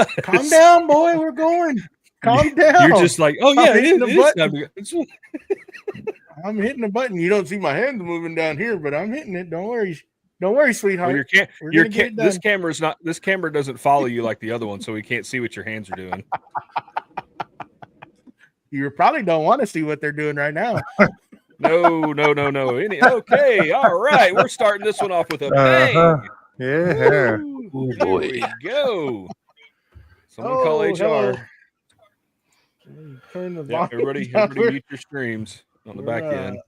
Calm down, boy. We're going. Calm down. You're just like, oh yeah, I'm hitting the button. You don't see my hands moving down here, but I'm hitting it. Don't worry. Don't worry, sweetheart. Well, this camera doesn't follow you like the other one, so we can't see what your hands are doing. You probably don't want to see what they're doing right now. No. Okay, all right. We're starting this one off with a bang. Yeah. Ooh, boy. Here we go. Someone call HR. Turn the everybody mute your streams on the back end.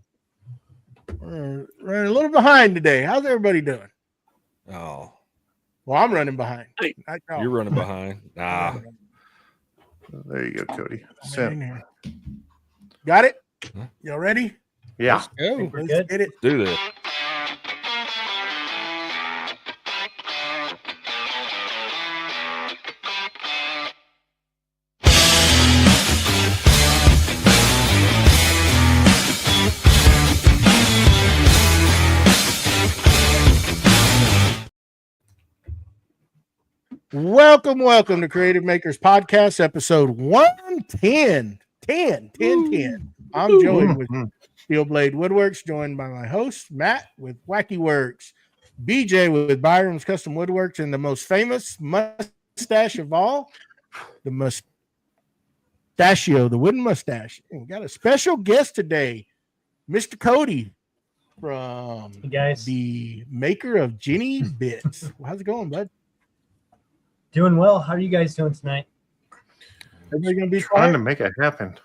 We're running a little behind today. How's everybody doing? Oh. Well, I'm running behind. You're running behind. Nah. There you go, Cody. Got it? Y'all ready? Yeah. Let's get it. Do this. Welcome to Creative Makers Podcast, episode 110. 10. I'm Joey with Steel Blade Woodworks, joined by my host, Matt, with Wacky Works, BJ with Byroms Custom Woodworks, and the most famous mustache of all, the mustachio, the wooden mustache. And we got a special guest today, Mr. Cody from the maker of Jenny Bits. How's it going, bud? Doing well. How are you guys doing tonight? Everybody gonna be trying to make it happen.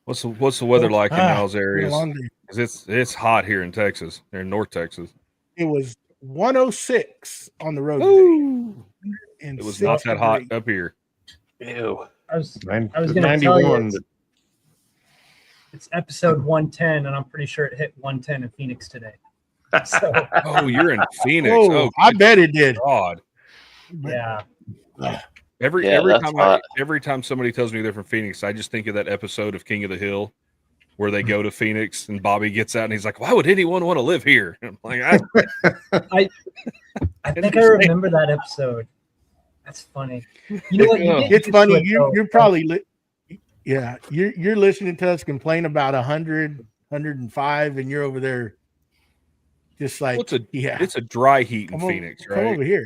What's the weather like in y'all's areas? It's hot here in Texas, here in North Texas. It was 106 on the road today. It was not that hot up here. Ew. I was going to tell you it's episode 110, and I'm pretty sure it hit 110 in Phoenix today. So. Oh, you're in Phoenix. I bet it did. God. Yeah. Every time somebody tells me they're from Phoenix, I just think of that episode of King of the Hill where they go to Phoenix and Bobby gets out and he's like, "Why would anyone want to live here?" I'm like, I think I remember that episode. That's funny. You know what? It's funny. You're probably you're listening to us complain about 100, 105, and you're over there. Just like it's a dry heat in Phoenix, right? Come over here.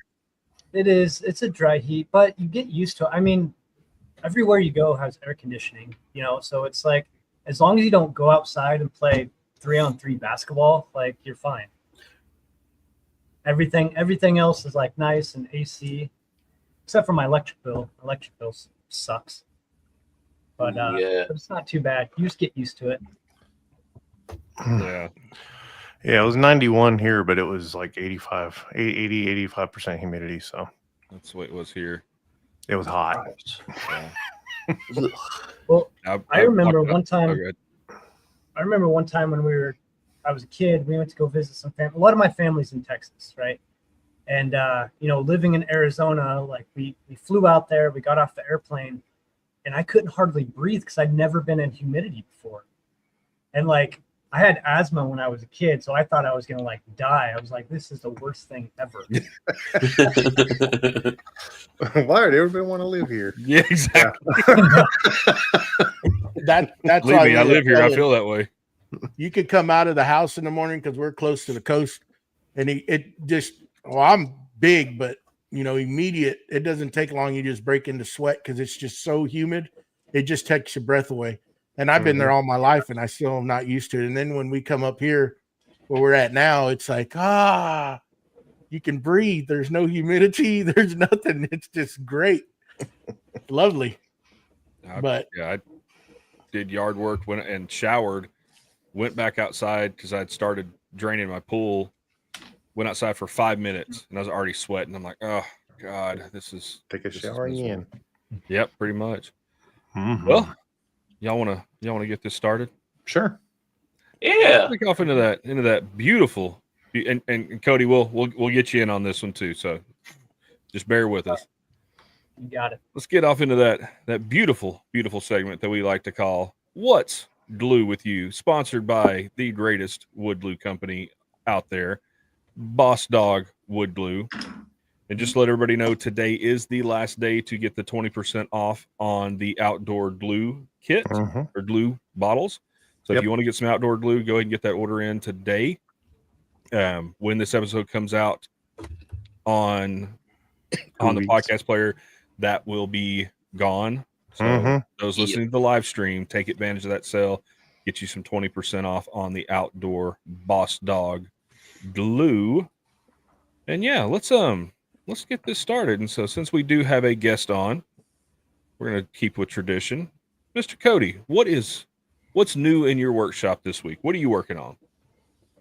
It is. It's a dry heat, but you get used to it. I mean, everywhere you go has air conditioning, so it's like as long as you don't go outside and play 3-on-3 basketball, like you're fine. Everything else is like nice and AC, except for my electric bill. Electric bill sucks, but it's not too bad. You just get used to it. Yeah. Yeah, it was 91 here, but it was like 85% humidity. So that's the way it was here. It was hot. Well, I remember one time when I was a kid, we went to go visit some family. A lot of my family's in Texas, right? And living in Arizona, like we flew out there, we got off the airplane, and I couldn't hardly breathe because I'd never been in humidity before. And like I had asthma when I was a kid, so I thought I was going to like die. I was like, this is the worst thing ever. Why would everybody want to live here? Yeah, exactly. That's Believe me, I live here. I feel that way. You could come out of the house in the morning because we're close to the coast, and I'm big, but immediate. It doesn't take long. You just break into sweat because it's just so humid. It just takes your breath away. And I've been there all my life, and I still am not used to it. And then when we come up here where we're at now, it's like, you can breathe. There's no humidity. There's nothing. It's just great. Lovely. I did yard work and showered, went back outside because I'd started draining my pool, went outside for 5 minutes, and I was already sweating. I'm like, oh, God, take a shower again. Yep, pretty much. Mm-hmm. Well, y'all wanna get this started? Sure. Yeah. Let's kick off into that beautiful, and Cody, we'll get you in on this one too. So just bear with us. You got it. Let's get off into that beautiful, beautiful segment that we like to call "What's Glue with You," sponsored by the greatest wood glue company out there, Boss Dog Wood Glue. And just to let everybody know, today is the last day to get the 20% off on the outdoor glue kit or glue bottles. So if you want to get some outdoor glue, go ahead and get that order in today. When this episode comes out on the podcast player, that will be gone. So those listening to the live stream, take advantage of that sale. Get you some 20% off on the outdoor Boss Dog glue. And yeah, let's get this started. And so since we do have a guest on, we're going to keep with tradition. Mr. Cody, what's new in your workshop this week? What are you working on?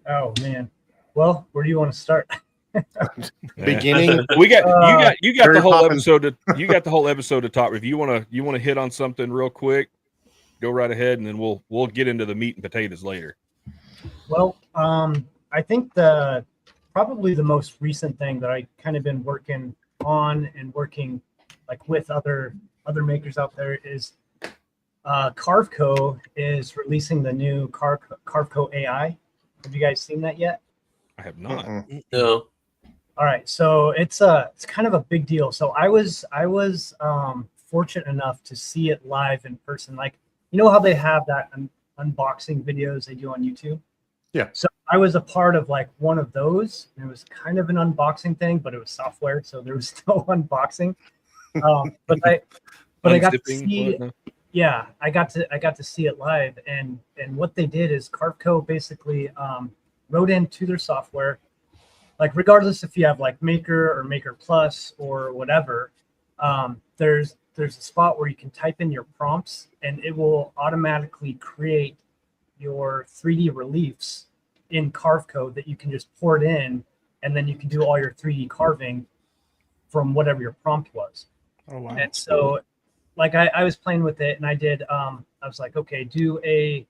Oh man. Well, where do you want to start? Beginning. We got you got the whole popping. episode you got the whole episode to talk. If you want to hit on something real quick, go right ahead, and then we'll get into the meat and potatoes later. Well, I think probably the most recent thing that I kind of been working on and working like with other makers out there is Carveco is releasing the new Carveco AI. Have you guys seen that yet? I have not. No. All right, so it's kind of a big deal. So I was fortunate enough to see it live in person. Like, you know how they have that unboxing videos they do on YouTube? Yeah. So I was a part of like one of those. And it was kind of an unboxing thing, but it was software, so there was no unboxing. But I got to see. Yeah, I got to see it live, and what they did is Carveco basically wrote into their software, like regardless if you have like Maker or Maker Plus or whatever, there's a spot where you can type in your prompts and it will automatically create your 3D reliefs in Carveco that you can just pour it in, and then you can do all your 3D carving from whatever your prompt was. Oh wow! And so, like I was playing with it, and I did. I was like, okay, do a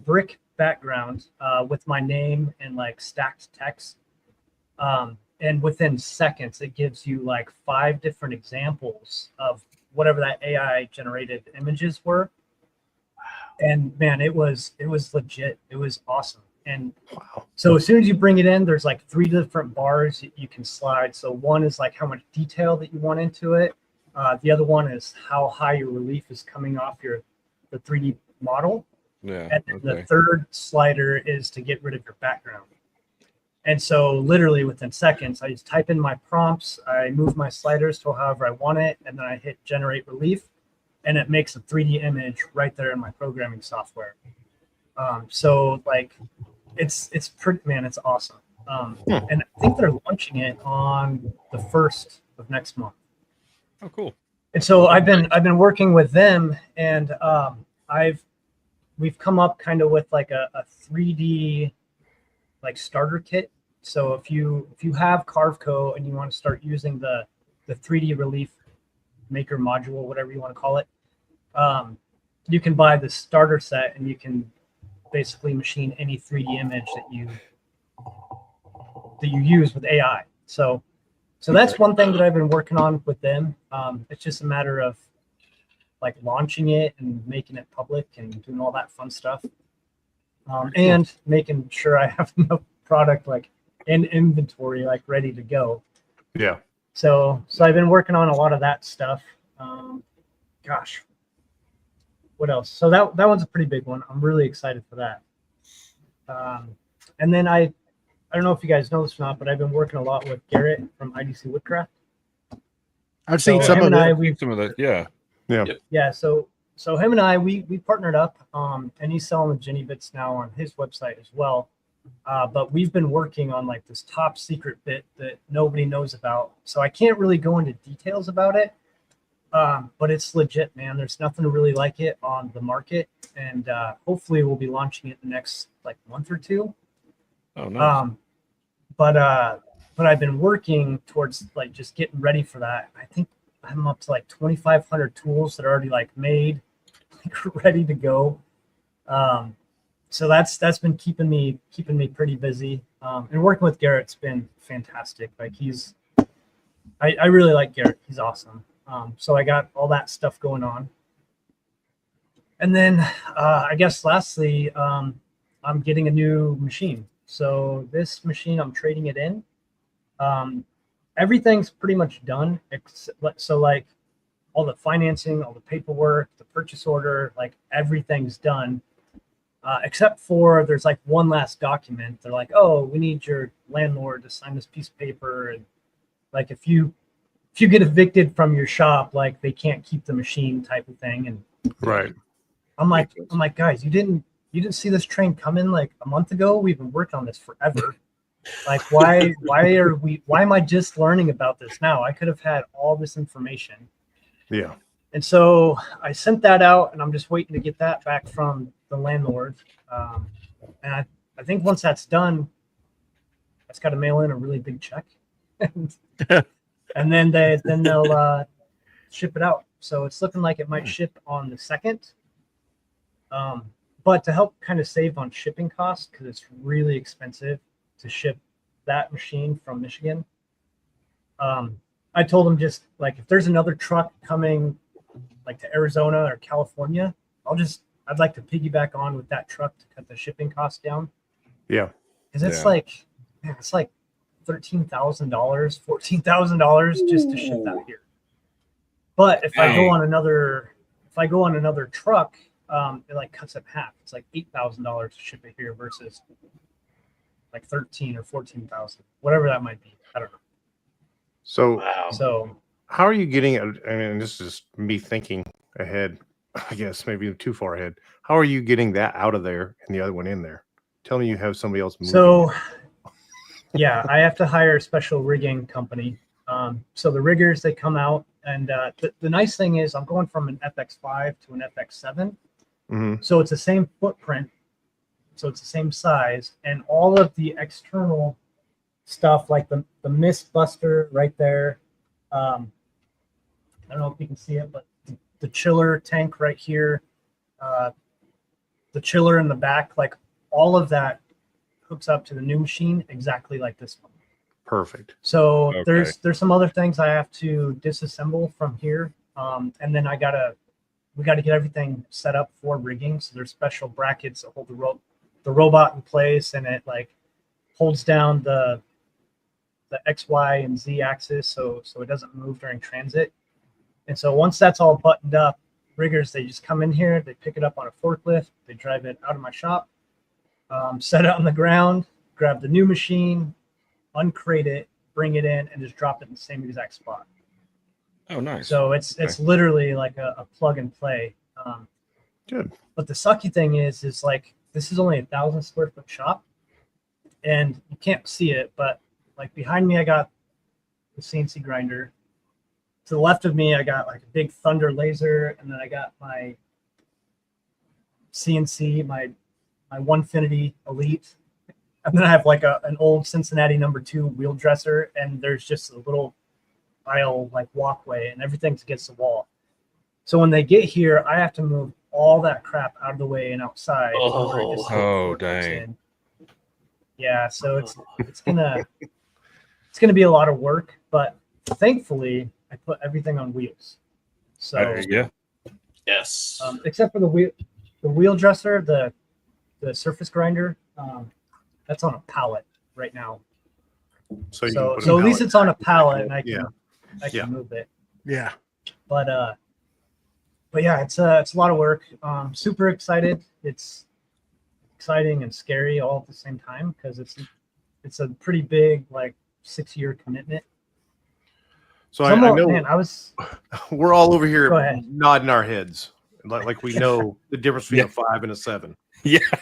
brick background with my name and like stacked text. And within seconds, it gives you like 5 different examples of whatever that AI generated images were. And man, it was legit. It was awesome. And so as soon as you bring it in, there's like 3 different bars you can slide. So one is like how much detail that you want into it. The other one is how high your relief is coming off the 3D model. Yeah. And then the third slider is to get rid of your background. And so literally within seconds, I just type in my prompts, I move my sliders to however I want it, and then I hit generate relief, and it makes a 3D image right there in my programming software. So like it's pretty, man, it's awesome. And I think they're launching it on the 1st of next month. Oh, cool. And so I've been working with them, and we've come up kind of with like a 3D like starter kit. So if you have Carveco and you want to start using the 3D relief maker module, whatever you want to call it, you can buy the starter set and you can basically machine any 3D image that you use with AI. So that's one thing that I've been working on with them. It's just a matter of like launching it and making it public and doing all that fun stuff. And making sure I have enough product like in inventory, like ready to go. Yeah. So I've been working on a lot of that stuff. Gosh, what else? So that one's a pretty big one. I'm really excited for that. And then I don't know if you guys know this or not, but I've been working a lot with Garrett from IDC Woodcraft. I've seen So some him of and it. Some of that, yeah. Yeah, so him and I, we partnered up, and he's selling the Jenny bits now on his website as well. But we've been working on like this top secret bit that nobody knows about. So I can't really go into details about it, but it's legit, man. There's nothing really like it on the market, and hopefully we'll be launching it the next like month or 2. Oh, nice. But I've been working towards like just getting ready for that. I think I'm up to like 2,500 tools that are already like made, like ready to go. So that's been keeping me pretty busy. And working with Garrett's been fantastic. Like I really like Garrett. He's awesome. So I got all that stuff going on. And then I guess lastly, I'm getting a new machine. So this machine, I'm trading it in. everything's pretty much done. So like all the financing, all the paperwork, the purchase order, like everything's done. Except for there's like one last document. They're like, oh, we need your landlord to sign this piece of paper. And like, if you get evicted from your shop, like they can't keep the machine type of thing. And Right. I'm like, guys, you didn't see this train coming like a month ago? We've been working on this forever. Like, why am I just learning about this now? I could have had all this information. Yeah. And so I sent that out, and I'm just waiting to get that back from the landlord. And I think once that's done, I just got to mail in a really big check, and then they'll ship it out. So it's looking like it might ship on the 2nd. But to help kind of save on shipping costs, because it's really expensive to ship that machine from Michigan, I told them just like, if there's another truck coming like to Arizona or California, I'd like to piggyback on with that truck to cut the shipping costs down. Yeah. Because it's like $13,000, $14,000 just to ship that here. But if I go on another truck, it like cuts it in half. It's like $8,000 to ship it here versus like 13 or 14,000, whatever that might be. I don't know. So, So how are you getting it? I mean, this is me thinking ahead, I guess, maybe too far ahead. How are you getting that out of there and the other one in there? Tell me you have somebody else moving. So, yeah, I have to hire a special rigging company. So the riggers, they come out, and the nice thing is I'm going from an FX5 to an FX7. Mm-hmm. So it's the same footprint. So it's the same size, and all of the external stuff like the mist buster right there. I don't know if you can see it, but the chiller tank right here, the chiller in the back, like all of that hooks up to the new machine exactly like this one. Perfect. So Okay. there's some other things I have to disassemble from here, and then we got to get everything set up for rigging. So there's special brackets that hold the robot in place, and it like holds down the X, Y, and Z axis so it doesn't move during transit. And so once that's all buttoned up, riggers, they just come in here, they pick it up on a forklift, they drive it out of my shop, set it on the ground, grab the new machine, uncrate it, bring it in, and just drop it in the same exact spot. Oh, nice. So it's literally like a plug and play. Good. But the sucky thing is like, this is only 1,000 square foot shop, and you can't see it, but like behind me, I got the CNC grinder. To the left of me, I got like a big Thunder laser, and then I got my CNC, my Onefinity Elite, and then I have like an old Cincinnati #2 wheel dresser, and there's just a little aisle like walkway, and everything's against the wall. So when they get here, I have to move all that crap out of the way and outside. Dang. Yeah, so it's gonna be a lot of work, but thankfully I put everything on wheels. So Yeah. Yes. except for the wheel dresser, the surface grinder, that's on a pallet right now. So you So can put a at least pallet it's on a back. pallet, and I can Yeah. move it. Yeah. But yeah, it's a lot of work. Super excited. It's exciting and scary all at the same time because it's a pretty big like 6-year commitment. So I know man, we're all over Go here ahead. nodding our heads like we know the difference between a 5 and a 7. Yeah. Can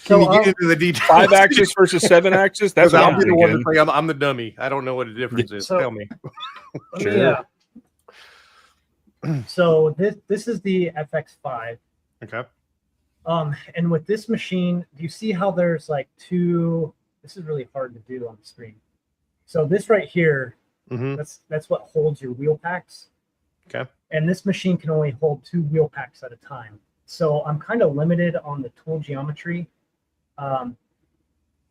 So you get into the details? 5 axis versus 7 axis. That's what I'll I'm be the one to thinking. say I'm the dummy. I don't know what the difference is. So- Tell me. Sure. So this is the FX5. Okay. And with this machine, do you see how there's like two? This is really hard to do on the screen. So this right here, Mm-hmm. that's what holds your wheel packs. Okay. And this machine can only hold 2 wheel packs at a time. So I'm kind of limited on the tool geometry. The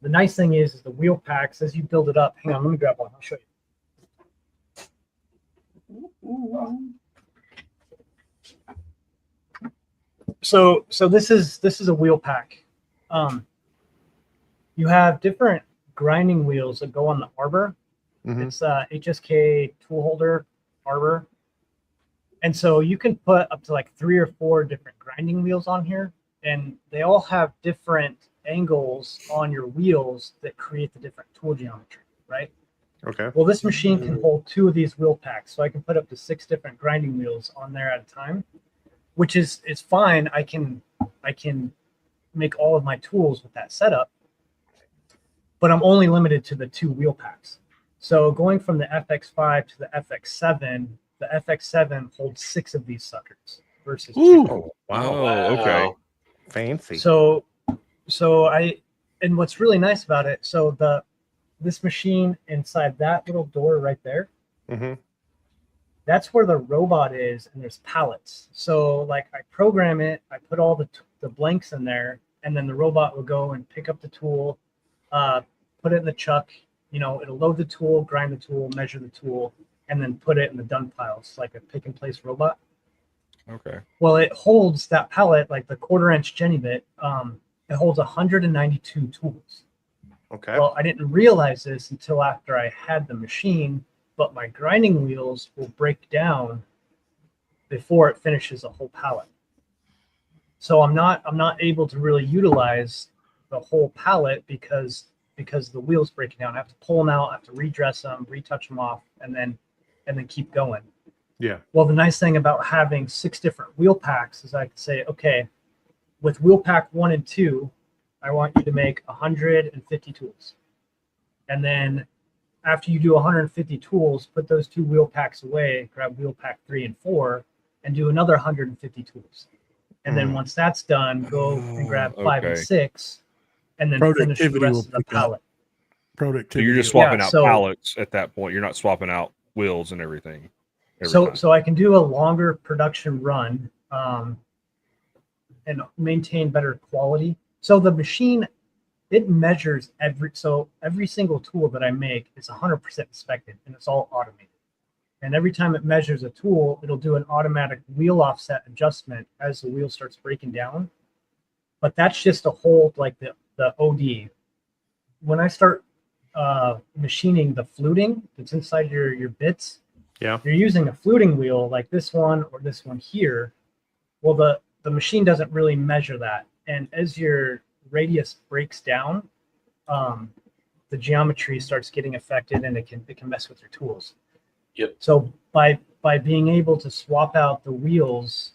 nice thing is the wheel packs, as you build it up. Hang on, let me grab one. I'll show you. So this is a wheel pack. You have different grinding wheels that go on the arbor, It's HSK tool holder arbor. And so you can put up to like 3 or 4 different grinding wheels on here, and they all have different angles on your wheels that create the different tool geometry, right? Okay. Well, this machine can hold 2 of these wheel packs, so I can put up to 6 different grinding wheels on there at a time, which is fine. I can make all of my tools with that setup, but I'm only limited to the 2 wheel packs. So going from the FX5 to the FX7, the FX7 holds 6 of these suckers versus 2. Oh, wow. Oh, okay. Fancy. So and what's really nice about it, so this machine inside that little door right there, that's where the robot is, and there's pallets. So like I program it, I put all the blanks in there, and then the robot will go and pick up the tool, put it in the chuck. It'll load the tool, grind the tool, measure the tool, and then put it in the done piles like a pick and place robot. Okay. Well, it holds that pallet, like the 1/4-inch Jenny bit. It holds 192 tools. Okay. Well, I didn't realize this until after I had the machine, but my grinding wheels will break down before it finishes a whole pallet. So I'm not able to really utilize the whole pallet because the wheels breaking down. I have to pull them out, I have to redress them, retouch them off, and then keep going. Yeah. Well, the nice thing about having 6 different wheel packs is I can say, okay, with wheel pack 1 and 2, I want you to make 150 tools. And then after you do 150 tools, put those 2 wheel packs away, grab wheel pack 3 and 4, and do another 150 tools. And then once that's done, go and grab 5 and 6, and then finish the rest of the pallet. So you're just swapping out pallets at that point. You're not swapping out wheels and everything. So I can do a longer production run and maintain better quality. So the machine, it measures every single tool that I make is 100% inspected, and it's all automated. And every time it measures a tool, it'll do an automatic wheel offset adjustment as the wheel starts breaking down. But that's just to hold like the OD. When I start machining the fluting that's inside your bits, you're using a fluting wheel like this one or this one here. Well, the machine doesn't really measure that. And as your radius breaks down, the geometry starts getting affected, and it can mess with your tools. Yep. So by being able to swap out the wheels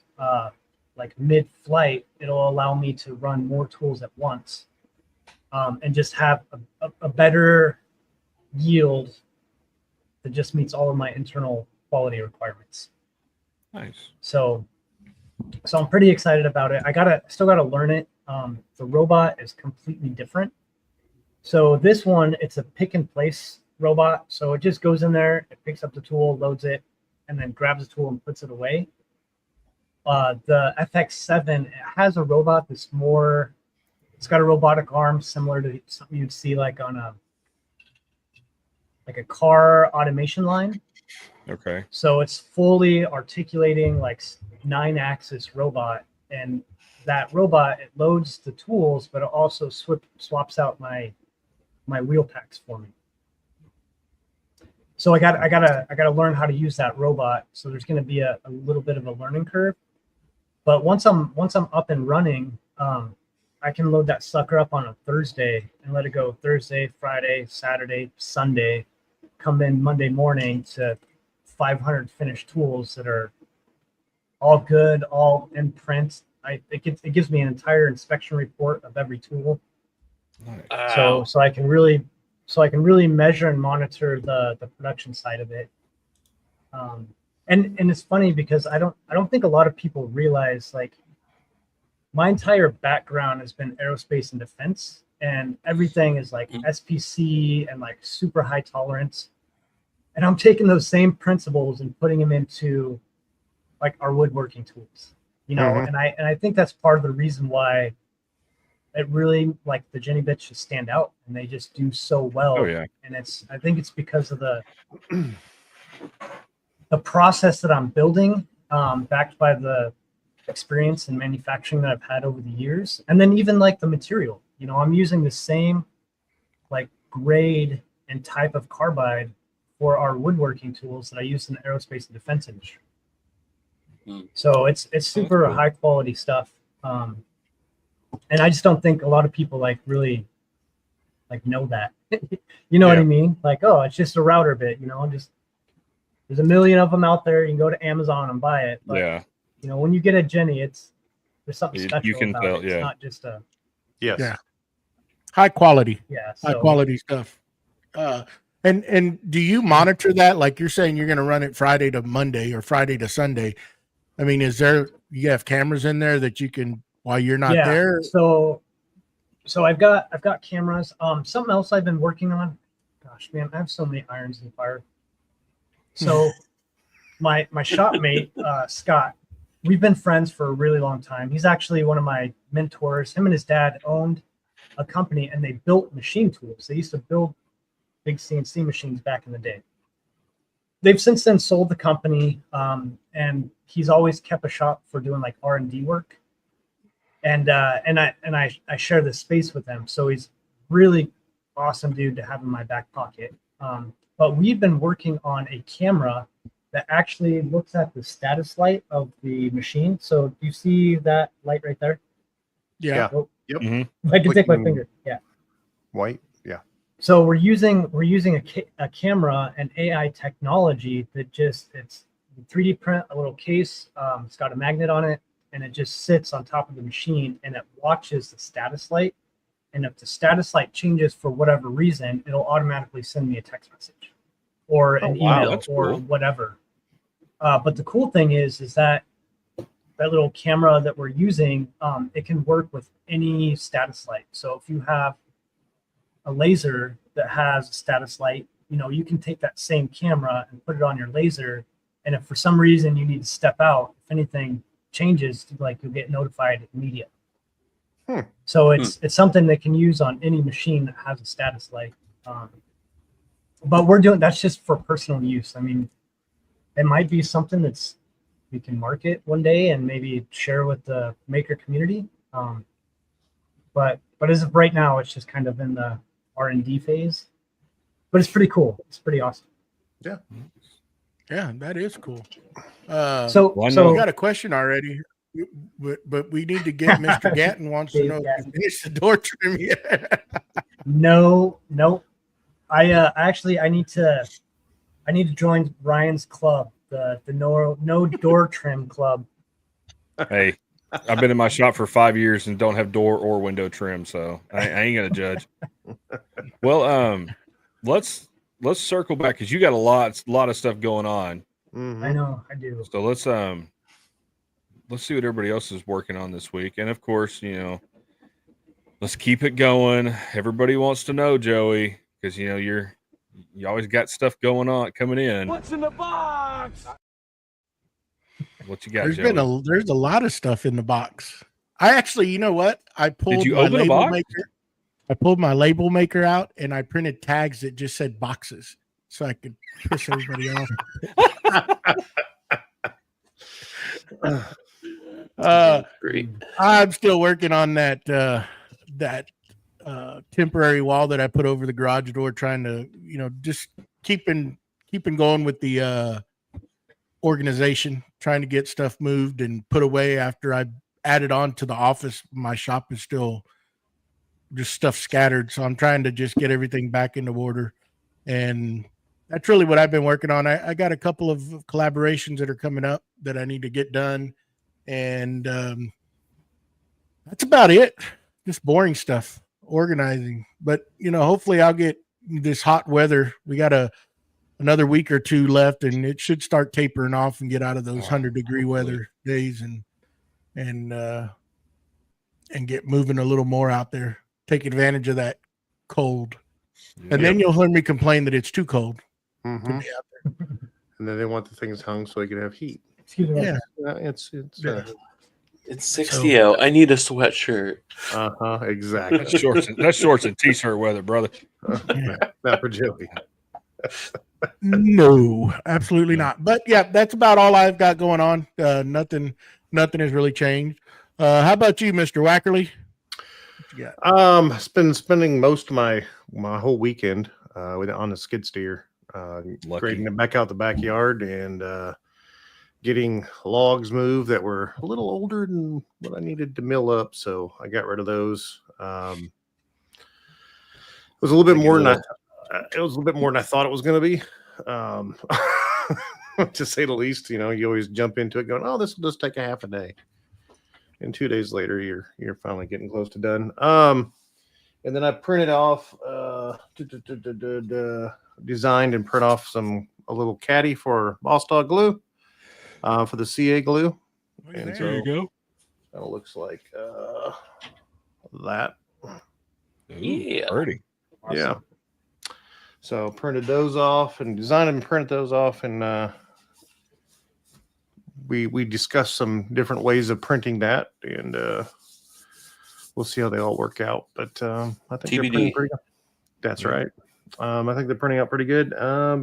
like mid-flight, it'll allow me to run more tools at once and just have a better yield that just meets all of my internal quality requirements. Nice. So I'm pretty excited about it. I still gotta learn it. The robot is completely different. So this one, it's a pick and place robot. So it just goes in there, it picks up the tool, loads it, and then grabs the tool and puts it away. The FX7, it has a robot that's more, it's got a robotic arm similar to something you'd see like on a car automation line. Okay. So it's fully articulating like 9-axis robot, and that robot, it loads the tools, but it also swaps out my wheel packs for me. So I gotta learn how to use that robot. So there's going to be a little bit of a learning curve. But once I'm up and running, I can load that sucker up on a Thursday and let it go Thursday, Friday, Saturday, Sunday, come in Monday morning to 500 finished tools that are all good, all in print. It gives me an entire inspection report of every tool. Nice. So I can really measure and monitor the production side of it. And it's funny because I don't think a lot of people realize, like, my entire background has been aerospace and defense, and everything is like SPC and like super high tolerance. And I'm taking those same principles and putting them into like our woodworking tools, you know. And I think that's part of the reason why it really, like, the Jenny bits just stand out, and they just do so well. Oh yeah. And I think it's because of the process that I'm building, backed by the experience in manufacturing that I've had over the years. And then even like the material, you know, I'm using the same like grade and type of carbide for our woodworking tools that I use in the aerospace and defense industry. Hmm. So it's super high quality stuff. And I just don't think a lot of people like really like know that. You know what I mean? Like, oh, it's just a router bit, you know, just there's a million of them out there. You can go to Amazon and buy it. But, you know, when you get a Jenny, there's something special you can about tell, it. It's not just a high quality. So, high quality stuff. And do you monitor that? Like you're saying you're going to run it Friday to Monday or Friday to Sunday. I mean, you have cameras in there that you can, while you're not there? So I've got cameras. Something else I've been working on. Gosh, man, I have so many irons in the fire. So my shop mate, Scott, we've been friends for a really long time. He's actually one of my mentors. Him and his dad owned a company and they built machine tools. They used to build big CNC machines back in the day. They've since then sold the company, and he's always kept a shop for doing like R&D work. And I share this space with him. So he's really awesome dude to have in my back pocket. But we've been working on a camera that actually looks at the status light of the machine. So do you see that light right there? Yeah. Oh, Yep. Mm-hmm. I can take my finger. Yeah. White. Yeah. So we're using a camera and AI technology that it's 3D print a little case. It's got a magnet on it, and it just sits on top of the machine, and it watches the status light. And if the status light changes for whatever reason, it'll automatically send me a text message or an email or whatever. But the cool thing is that little camera that we're using, it can work with any status light. So if you have a laser that has a status light, you know, you can take that same camera and put it on your laser. And if for some reason you need to step out, if anything changes, like you'll get notified immediately. So it's something they can use on any machine that has a status light. But that's just for personal use. I mean, it might be something that's we can market one day and maybe share with the maker community. But as of right now, it's just kind of in the R&D phase. But it's pretty cool. It's pretty awesome. Yeah. Yeah, that is cool. So we got a question already, but we need to get Mr. Gatton wants to know if you finished the door trim yet. No. I need to join Ryan's club, the no door trim club. Hey, I've been in my shop for 5 years and don't have door or window trim, so I ain't gonna judge. Well, let's circle back because you got a lot of stuff going on. I know, I do. So let's see what everybody else is working on this week, and of course, you know, let's keep it going. Everybody wants to know, Joey, because you know you always got stuff going on coming in. What's in the box? What you got? There's a lot of stuff in the box. I actually, you know what? I pulled Did you my open a label box? maker. I pulled my label maker out and I printed tags that just said boxes so I could piss everybody off. Great. I'm still working on that temporary wall that I put over the garage door, trying to, you know, just keeping going with the organization, trying to get stuff moved and put away after I added on to the office. My shop is still just stuff scattered, so I'm trying to just get everything back into order, and that's really what I've been working on. I got a couple of collaborations that are coming up that I need to get done, and that's about it. Just boring stuff, organizing. But you know, hopefully I'll get this hot weather. We got another week or two left, and it should start tapering off and get out of those 100-degree weather days and get moving a little more out there. Take advantage of that cold, and then you'll hear me complain that it's too cold to be out there. And then they want the things hung so they can have heat. Excuse me. Yeah, It's It's 60 out. I need a sweatshirt. Exactly. That's shorts and t-shirt weather, brother. Not for Joey. no, absolutely not. But yeah, that's about all I've got going on. Nothing has really changed. How about you, Mr. Wackerle? Been spending most of my whole weekend on the skid steer. grading it back out the backyard and getting logs moved that were a little older than what I needed to mill up. So I got rid of those. It was a little bit more than I thought it was going to be. To say the least, you always jump into it going, oh, this will just take a half a day. And 2 days later, you're finally getting close to done. And then I printed off, designed and print off a little caddy for Boss Dog glue, for the CA glue. And There so you go. kind of looks like that. Yeah. Pretty. Awesome. Yeah. So printed those off and designed and printed those off, and we discussed some different ways of printing that, and we'll see how they all work out. But I think they're TBD. printing pretty good. That's right. I think they're printing out pretty good.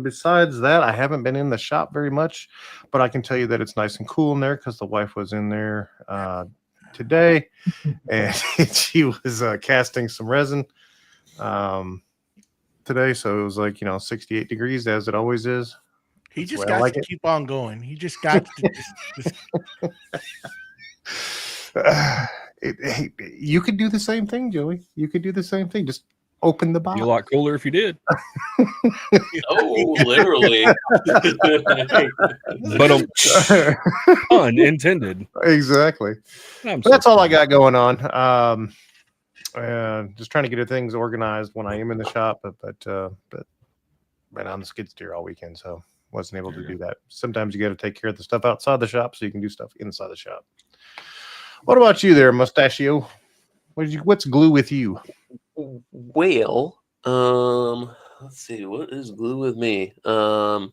Besides that, I haven't been in the shop very much, but I can tell you that it's nice and cool in there because the wife was in there today, and she was casting some resin today. So it was like 68 degrees as it always is. He That's just the way I got like to it. keep on going. He just got to just You could do the same thing, Joey. You could do the same thing. Just open the box. Be a lot cooler if you did. Oh, literally. But unintended. Exactly. I'm But that's so all I got going on. Just trying to get things organized when I am in the shop, but been on the skid steer all weekend, so wasn't able to do that. Sometimes you got to take care of the stuff outside the shop so you can do stuff inside the shop. What about you there, Mustachio? What's glue with you? Well, let's see, what is glue with me? I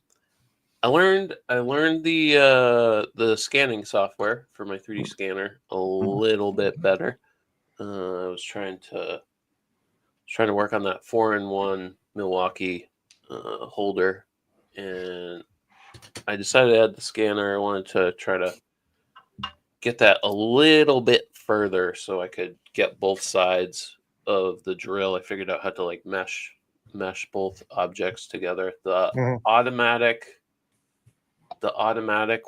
learned the scanning software for my 3D scanner a little bit better. I was trying to work on that 4-in-1 Milwaukee holder, and I decided to add the scanner. I wanted to try to get that a little bit further so I could get both sides of the drill. I figured out how to like mesh both objects together. The automatic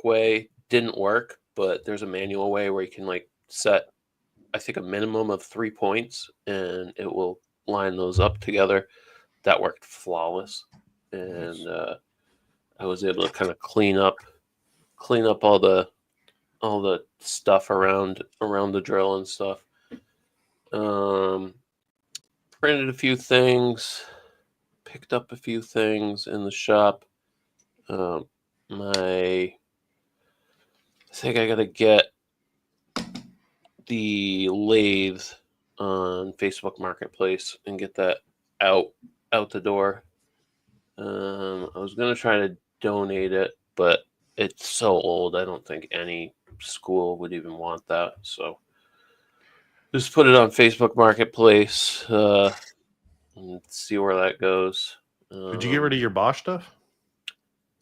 way didn't work, but there's a manual way where you can like set, I think, a minimum of 3 points and it will line those up together. That worked flawless. And I was able to kind of clean up all the stuff around the drill and stuff. Printed a few things, picked up a few things in the shop. I think I gotta get the lathe on Facebook Marketplace and get that out the door. I was gonna try to donate it, but it's so old. I don't think any school would even want that. So just put it on Facebook Marketplace and see where that goes. Did you get rid of your Bosch stuff?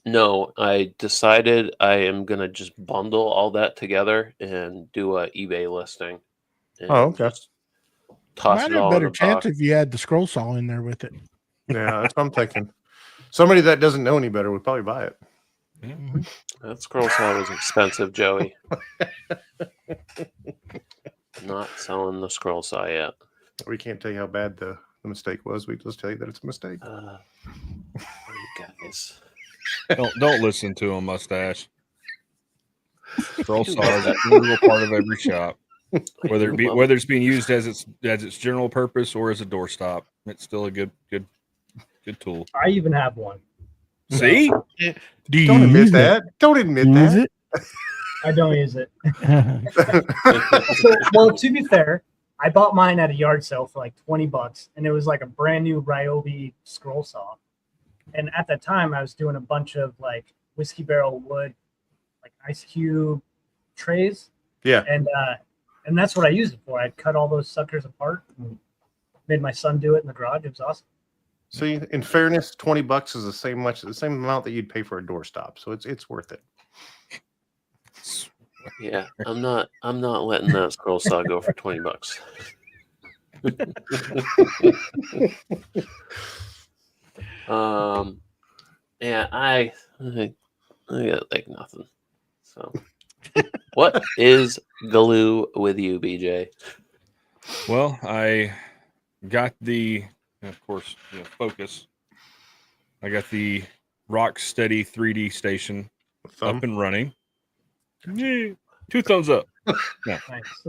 No, I decided I am going to just bundle all that together and do a eBay listing. And Oh, okay. just toss might it have all a in better the chance box. if you had the scroll saw in there with it. Yeah, that's what I'm thinking. Somebody that doesn't know any better would probably buy it. Mhm. That scroll saw was expensive, Joey. Not selling the scroll saw yet. We can't tell you how bad the mistake was. We just tell you that it's a mistake. Guys. Don't listen to him, Mustache. Scroll saw is an integral part of every shop, whether it's being used as its general purpose or as a doorstop. It's still a good tool. I even have one. See, Do you Don't admit use that. Don't admit Use that. I don't use it. it? Well, to be fair, I bought mine at a yard sale for like $20, and it was like a brand new Ryobi scroll saw. And at that time, I was doing a bunch of like whiskey barrel wood, like ice cube trays. Yeah. And that's what I used it for. I'd cut all those suckers apart and made my son do it in the garage. It was awesome. See, in fairness, $20 is the same amount that you'd pay for a doorstop. So it's worth it. Yeah, I'm not letting that scroll saw go for $20. Yeah, I got like nothing. So, what is glue with you, BJ? Well, I got the, of course, focus. I got the Rock Steady 3D station up and running. Yay. 2 thumbs up. No. Nice.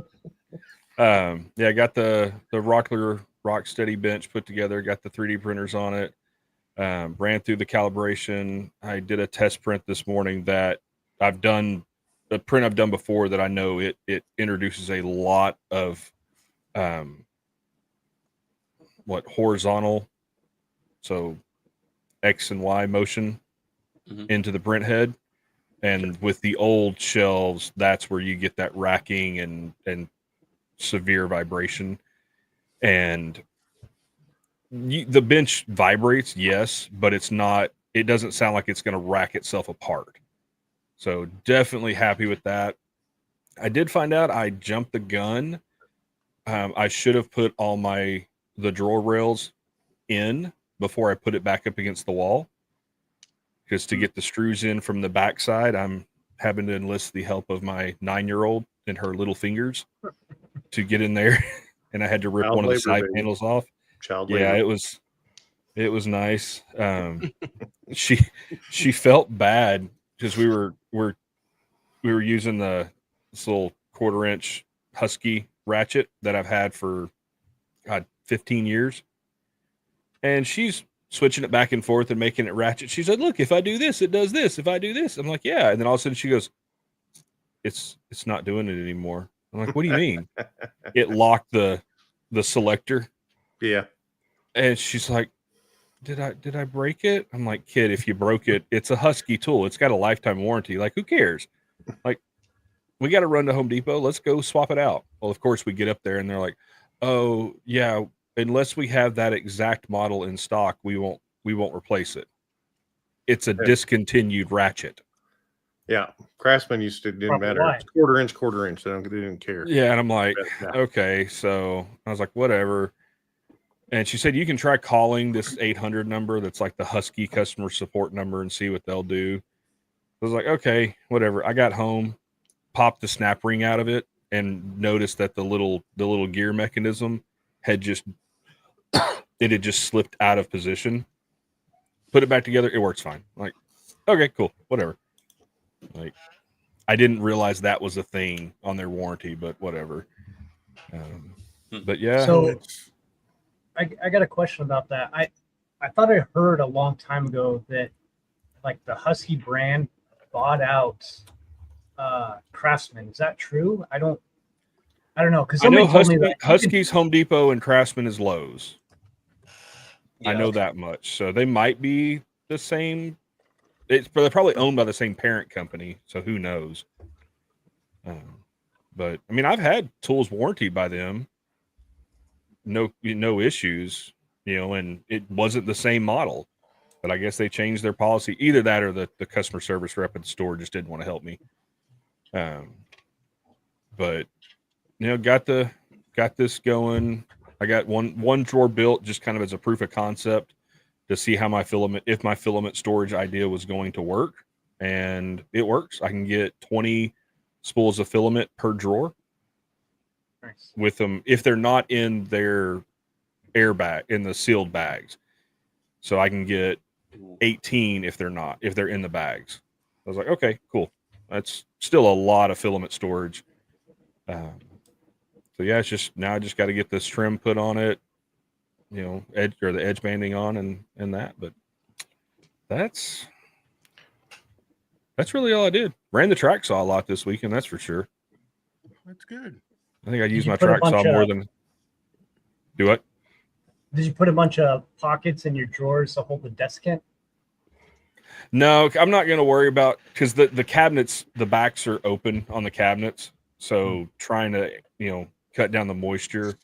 Yeah, I got the Rockler Rock Steady bench put together. Got the 3D printers on it. Ran through the calibration. I did a test print this morning that I've done. The print I've done before that I know it introduces a lot of horizontal, so X and Y motion into the print head. And with the old shelves, that's where you get that racking and severe vibration. And the bench vibrates, yes, but it doesn't sound like it's going to rack itself apart. So definitely happy with that. I did find out I jumped the gun. I should have put all the drawer rails in before I put it back up against the wall. Because to get the screws in from the backside, I'm having to enlist the help of my 9-year-old and her little fingers to get in there. And I had to rip one of the side panels off. Yeah, it was nice. She felt bad because we were using this little 1/4-inch Husky ratchet that I've had for 15 years, and she's switching it back and forth and making it ratchet. She said, "Look, if I do this, it does this. If I do this," I'm like, "Yeah," and then all of a sudden she goes, "It's not doing it anymore." I'm like, "What do you mean?" It locked the selector. Yeah. And she's like, did I break it? I'm like, "Kid, if you broke it, it's a Husky tool. It's got a lifetime warranty. Like, who cares? Like, we got to run to Home Depot. Let's go swap it out." Well, of course we get up there and they're like, "Oh yeah, unless we have that exact model in stock, we won't replace it. It's a discontinued ratchet." Yeah, Craftsman used to didn't matter. It's 1/4 inch. They didn't care. Yeah, and I'm like, okay, so I was like, whatever. And she said, you can try calling this 800 number that's like the Husky customer support number and see what they'll do. I was like, okay, whatever. I got home, popped the snap ring out of it, and noticed that the little gear mechanism had just slipped out of position. Put it back together. It works fine. Like, okay, cool, whatever. Like, I didn't realize that was a thing on their warranty, but whatever. But yeah. So I got a question about that. I thought I heard a long time ago that like the Husky brand bought out Craftsman. Is that true? I don't know, because somebody told me that Husky's Home Depot and Craftsman is Lowe's. Yeah. I know that much. So they might be the same. They're probably owned by the same parent company. So who knows? But I mean, I've had tools warranted by them. No issues, and it wasn't the same model. But I guess they changed their policy. Either that or the customer service rep at the store just didn't want to help me. But got this going. I got one drawer built just kind of as a proof of concept to see how my filament storage idea was going to work, and it works. I can get 20 spools of filament per drawer. Nice. With them if they're not in their airbag in the sealed bags. So I can get 18 if they're in the bags. I was like, okay, cool. That's still a lot of filament storage. So yeah, it's just now I just got to get this trim put on it, the edge banding on and that. But that's really all I did. Ran the track saw a lot this weekend, that's for sure. That's good. I think I used my track saw more than do what? Did you put a bunch of pockets in your drawers to hold the desk in? No, I'm not going to worry about, because the cabinets, the backs are open on the cabinets. So trying to, cut down the moisture,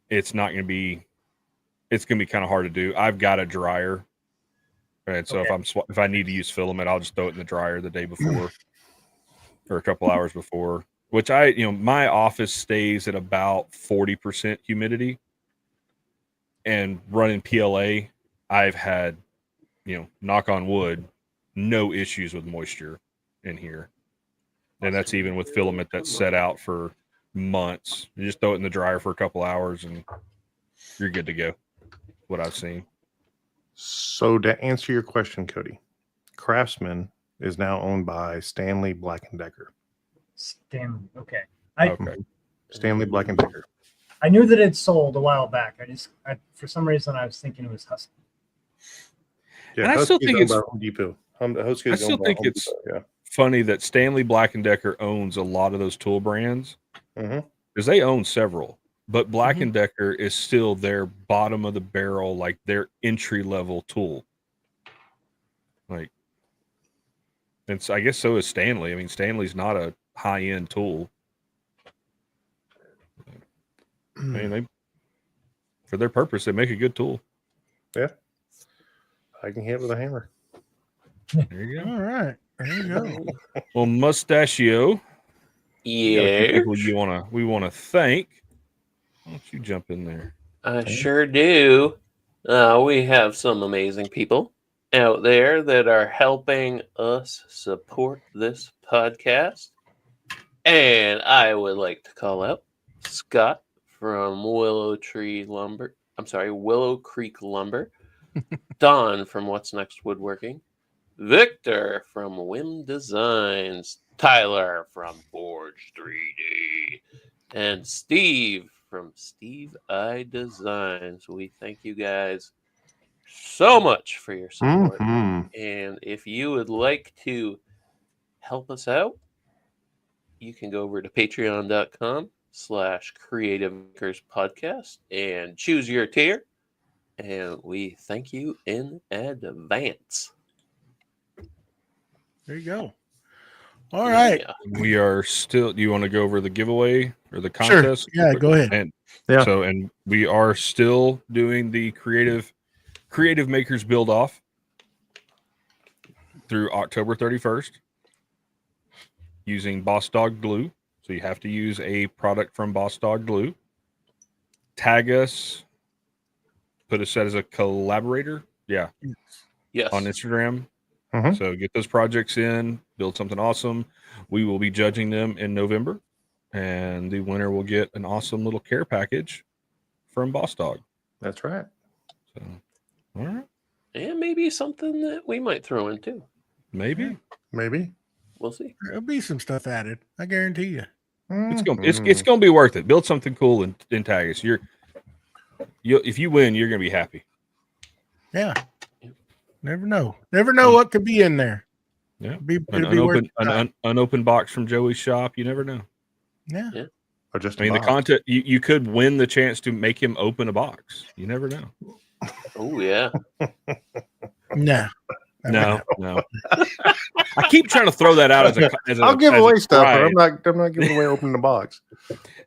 it's going to be kind of hard to do. I've got a dryer. And so if I need to use filament, I'll just throw it in the dryer the day before or a couple hours before, which my office stays at about 40% humidity, and running PLA, I've had knock on wood, no issues with moisture in here. And that's even with filament that's set out for months. You just throw it in the dryer for a couple hours and you're good to go. What I've seen. So to answer your question, Cody, Craftsman is now owned by Stanley Black & Decker. Stanley. Okay. Okay. Stanley Black & Decker. I knew that it sold a while back. I for some reason I was thinking it was Husky. Yeah, And I still think it's Home Depot. I still think it's funny that Stanley Black & Decker owns a lot of those tool brands because they own several, but Black & Decker is still their bottom of the barrel, like their entry level tool. Like, and I guess so is Stanley. I mean, Stanley's not a high end tool. I mean, for their purpose, they make a good tool. Yeah, I can hit with a hammer. There you go. All right. There you go. Well, Mustachio. Yeah. People we want to thank. Why don't you jump in there? I sure do. We have some amazing people out there that are helping us support this podcast. And I would like to call out Scott from Willow Creek Lumber, Don from What's Next Woodworking, Victor from Whim Designs, Tyler from Forge 3D, and Steve from Steve I Designs. We thank you guys so much for your support. And if you would like to help us out, you can go over to patreon.com/Creative Makers Podcast and choose your tier. And we thank you in advance. There you go. All right. Yeah. We are still. Do you want to go over the giveaway or the contest? Sure. Yeah, go ahead. And Yeah. So, and we are still doing the creative makers build off through October 31st using Boss Dog glue. So you have to use a product from Boss Dog glue. Tag us. Put us as a collaborator. Yeah. Yes. On Instagram. Mhm. So get those projects in, build something awesome. We will be judging them in November, and the winner will get an awesome little care package from Boss Dog. That's right. So, all right, And maybe something that we might throw in too. maybe Maybe. We'll see. There'll be some stuff added. I guarantee you. it's gonna be worth it. Build something cool and tag us. If you win, you're gonna be happy. Yeah. Never know. Never know what could be in there. Yeah. An An unopened box from Joey's shop. You never know. Yeah. Or just I mean, the content, you could win the chance to make him open a box. You never know. Oh yeah. No. No. I keep trying to throw that out as a I'll give away stuff, prize. but I'm not giving away opening the box.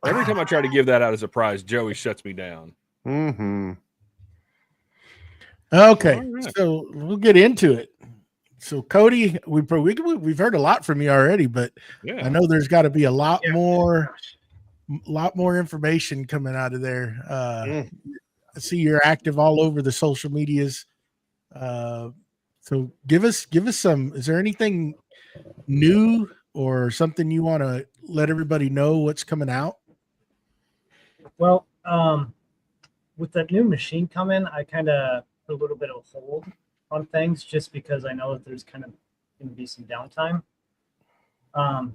Every time I try to give that out as a prize, Joey shuts me down. Okay. All right. So we'll get into it. So Cody, we've heard a lot from you already, but Yeah. I know there's got to be a lot Yeah. more information coming out of there. I see you're active all over the social medias. So give us some. Is there anything new or something you want to let everybody know what's coming out? Well, with that new machine coming, I kind of put a little bit of a hold on things just because I know that there's kind of going to be some downtime.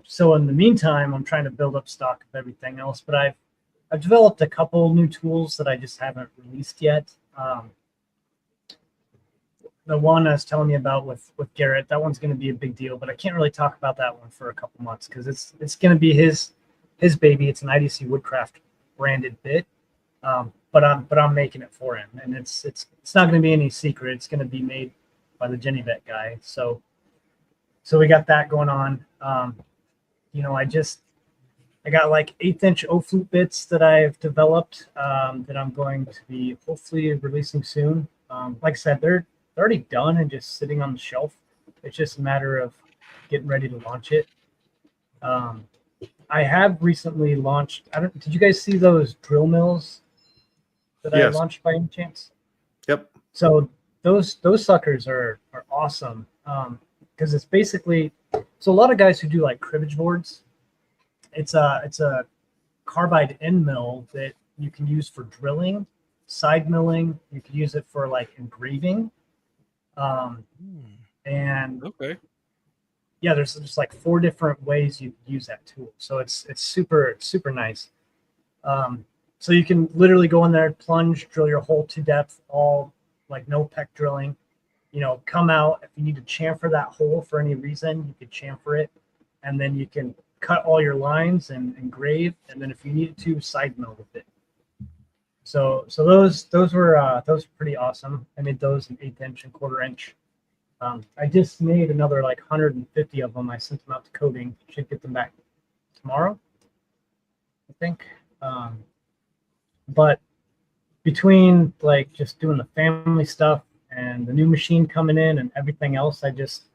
So in the meantime, I'm trying to build up stock of everything else, but I've developed a couple new tools that I just haven't released yet. The one I was telling you about with Garrett, that one's going to be a big deal, but I can't really talk about that one for a couple months because it's going to be his baby. It's an IDC Woodcraft branded bit, but I'm making it for him, and it's not going to be any secret. It's going to be made by the Jenny Vet guy. So we got that going on. I got like 1/8" O-flute bits that I've developed that I'm going to be hopefully releasing soon. Like I said, they're already done and just sitting on the shelf. It's just a matter of getting ready to launch it. I have recently launched. Did you guys see those drill mills that I Yes. launched by any chance? Yep. So those suckers are awesome, because it's basically, so a lot of guys who do like cribbage boards, it's a carbide end mill that you can use for drilling, side milling. You can use it for like engraving, and Okay. yeah, there's just like 4 different ways you can use that tool. So it's super nice. So you can literally go in there, plunge, drill your hole to depth, all like no peck drilling. You know, come out. If you need to chamfer that hole for any reason, you could chamfer it, and then you can cut all your lines and engrave. And then if you needed to, side mill with it. So those were pretty awesome. I made those in 1/8 inch and 1/4 inch. I just made another like 150 of them. I sent them out to Cody. Should get them back tomorrow, I think. But between like just doing the family stuff and the new machine coming in and everything else, I just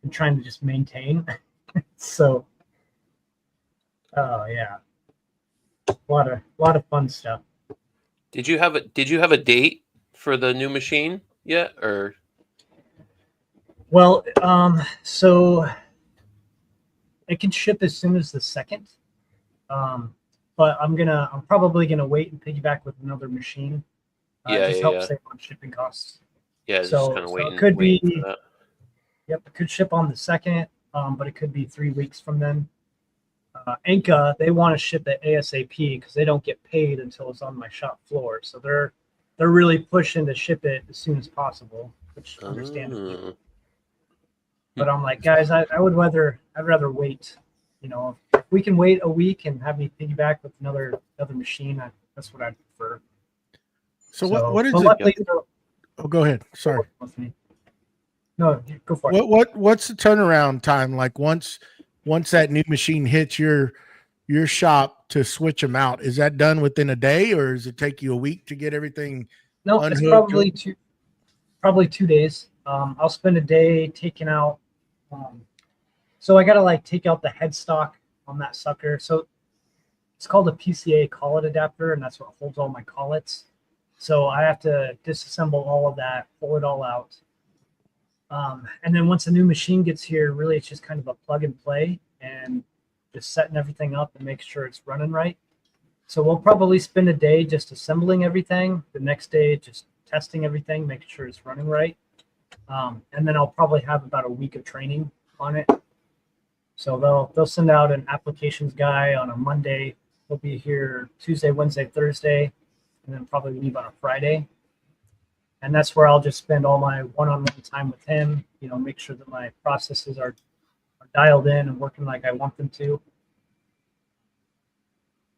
been trying to just maintain. So, oh yeah, a lot of fun stuff. Did you have a date for the new machine yet, or? Well, so it can ship as soon as the 2nd. But I'm probably gonna wait and piggyback with another machine. Just help save on shipping costs. Yeah, So just kind of waiting. it could be. For that. Yep, it could ship on the 2nd, but it could be 3 weeks from then. Anka, they want to ship it ASAP because they don't get paid until it's on my shop floor. So they're really pushing to ship it as soon as possible, which understandable. But I'm like, guys, I'd rather wait. You know, if we can wait a week and have me piggyback with another machine, that's what I'd prefer. So what is it? Oh, go ahead. Sorry. No, go for it. What's the turnaround time like once that new machine hits your shop to switch them out? Is that done within a day, or does it take you a week to get everything? No, it's probably 2 days. I'll spend a day taking out. So I gotta like take out the headstock on that sucker. So it's called a PCA collet adapter, and that's what holds all my collets. So I have to disassemble all of that, pull it all out. And then once a new machine gets here, really it's just kind of a plug and play and just setting everything up and make sure it's running right. So we'll probably spend a day just assembling everything. The next day, just testing everything, making sure it's running right. And then I'll probably have about a week of training on it. So they'll send out an applications guy on a Monday. He'll be here Tuesday, Wednesday, Thursday, and then probably leave on a Friday. And that's where I'll just spend all my one-on-one time with him, you know, make sure that my processes are dialed in and working like I want them to.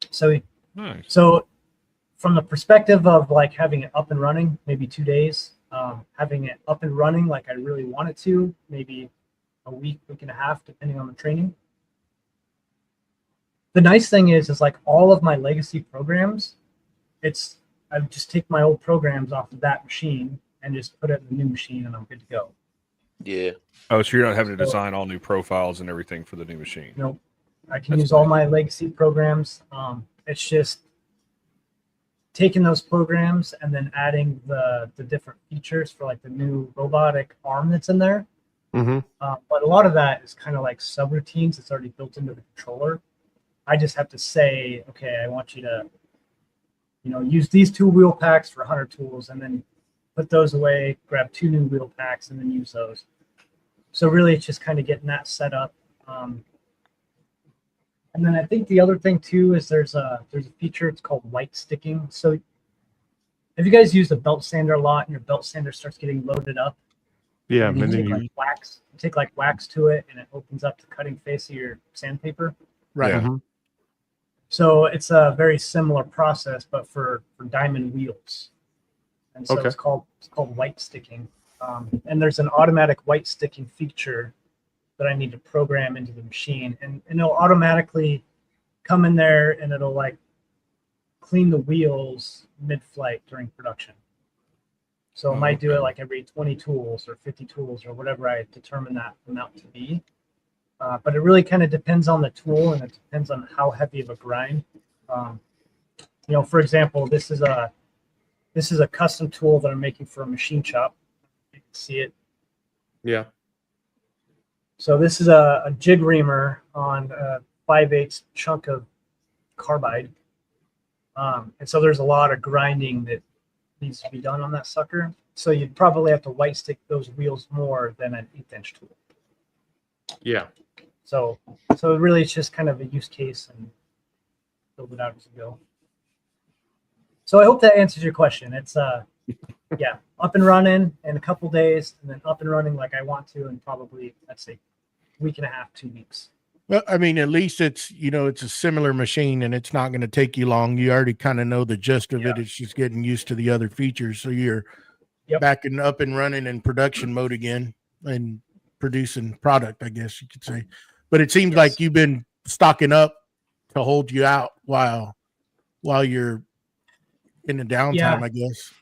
So, nice. So from the perspective of like having it up and running, maybe 2 days, having it up and running like I really want it to, maybe a week and a half, depending on the training. The nice thing is like all of my legacy programs, I just take my old programs off of that machine and just put it in the new machine, and I'm good to go. Yeah. Oh, so you're not having to design all new profiles and everything for the new machine? Nope. I can use all my legacy programs. It's just taking those programs and then adding the different features for like the new robotic arm that's in there. Mm-hmm. But a lot of that is kind of like subroutines. It's already built into the controller. I just have to say, okay, I want you to, you know, use these 2 wheel packs for 100 tools, and then put those away, grab 2 new wheel packs, and then use those. So really, it's just kind of getting that set up. And then I think the other thing too is there's a feature. It's called white sticking. So if you guys use the belt sander a lot, and your belt sander starts getting loaded up, Yeah, and you take like wax to it, and it opens up the cutting face of your sandpaper. Right. Mm-hmm. So it's a very similar process, but for diamond wheels. And so Okay. it's called white sticking. And there's an automatic white sticking feature that I need to program into the machine, and it'll automatically come in there and it'll like clean the wheels mid-flight during production. So it might do it like every 20 tools or 50 tools or whatever I determine that amount to be. But it really kind of depends on the tool, and it depends on how heavy of a grind. You know, for example, this is a custom tool that I'm making for a machine shop. See it? Yeah. So this is a jig reamer on a 5/8 chunk of carbide. And so there's a lot of grinding that needs to be done on that sucker. So you'd probably have to white stick those wheels more than an 1/8 tool. Yeah. So really it's just kind of a use case and build it out as you go. So I hope that answers your question. It's yeah, up and running in a couple days, and then up and running like I want to in probably, let's say, week and a half, 2 weeks. Well, I mean, at least it's, you know, it's a similar machine and it's not going to take you long. You already kind of know the gist of it. It's just getting used to the other features. So you're back and up and running in production mode again and producing product, I guess you could say. But it seems like you've been stocking up to hold you out while you're in the downtime, I guess.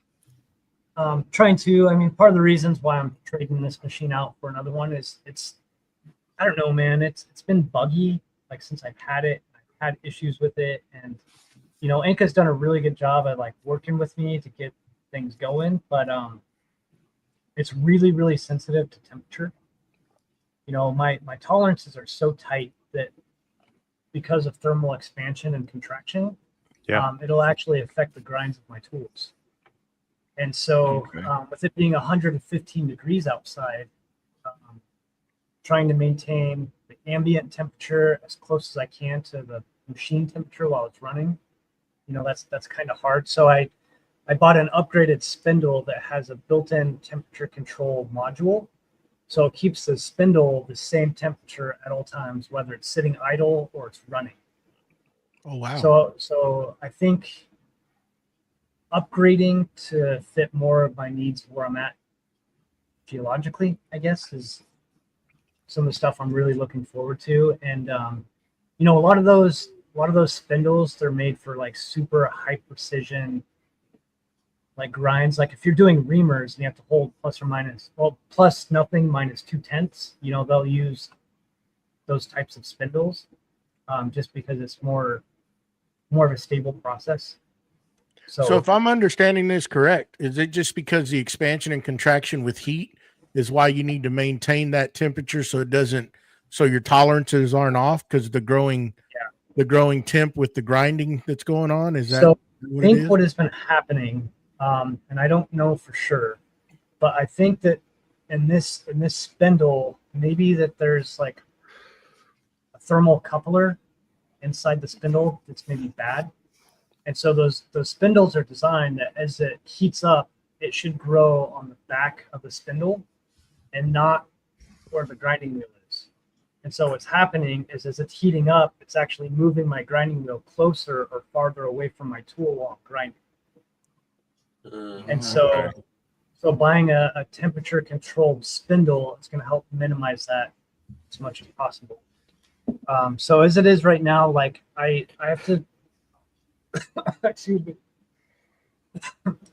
Trying to, I mean, part of the reasons why I'm trading this machine out for another one is I don't know, man. It's been buggy, like, since I've had it. I've had issues with it, and you know, Enka's done a really good job at like working with me to get things going, but it's really, really sensitive to temperature. You know, my tolerances are so tight that because of thermal expansion and contraction, it'll actually affect the grinds of my tools. And so, with it being 115 degrees outside, trying to maintain the ambient temperature as close as I can to the machine temperature while it's running, you know, that's kind of hard. So I bought an upgraded spindle that has a built-in temperature control module. So it keeps the spindle the same temperature at all times, whether it's sitting idle or it's running. Oh, wow. So I think upgrading to fit more of my needs where I'm at geologically, I guess, is some of the stuff I'm really looking forward to. And you know, a lot of those spindles, they're made for like super high precision like grinds. Like if you're doing reamers and you have to hold plus or minus, well, plus nothing minus 2/10, you know, they'll use those types of spindles just because it's more of a stable process. So if I'm understanding this correct, is it just because the expansion and contraction with heat is why you need to maintain that temperature so it doesn't, so your tolerances aren't off because the growing temp with the grinding that's going on? Is that so? What I think what has been happening, and I don't know for sure, but I think that in this spindle, maybe that there's like a thermal coupler inside the spindle that's maybe bad. And so those spindles are designed that as it heats up, it should grow on the back of the spindle and not where the grinding wheel is. And so what's happening is as it's heating up, it's actually moving my grinding wheel closer or farther away from my tool while I'm grinding. And so buying a temperature controlled spindle is going to help minimize that as much as possible. So as it is right now, like I have to, excuse me,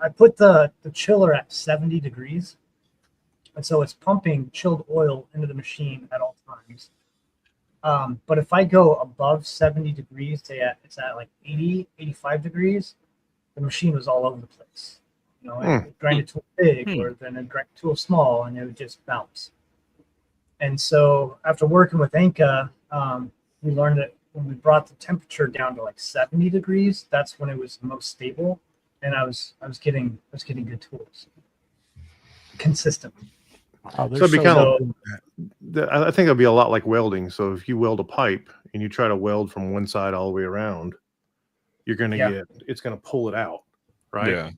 I put the chiller at 70 degrees. And so it's pumping chilled oil into the machine at all times. But if I go above 70 degrees, say it's at like 80, 85 degrees, the machine was all over the place. You know, it grind a tool big or then it grind a tool small and it would just bounce. And so after working with Enka, we learned that when we brought the temperature down to like 70 degrees, that's when it was the most stable. And I was getting good tools consistently. Oh, so it'd be I think it'll be a lot like welding. So if you weld a pipe and you try to weld from one side all the way around, you're going to it's going to pull it out, right? Yeah.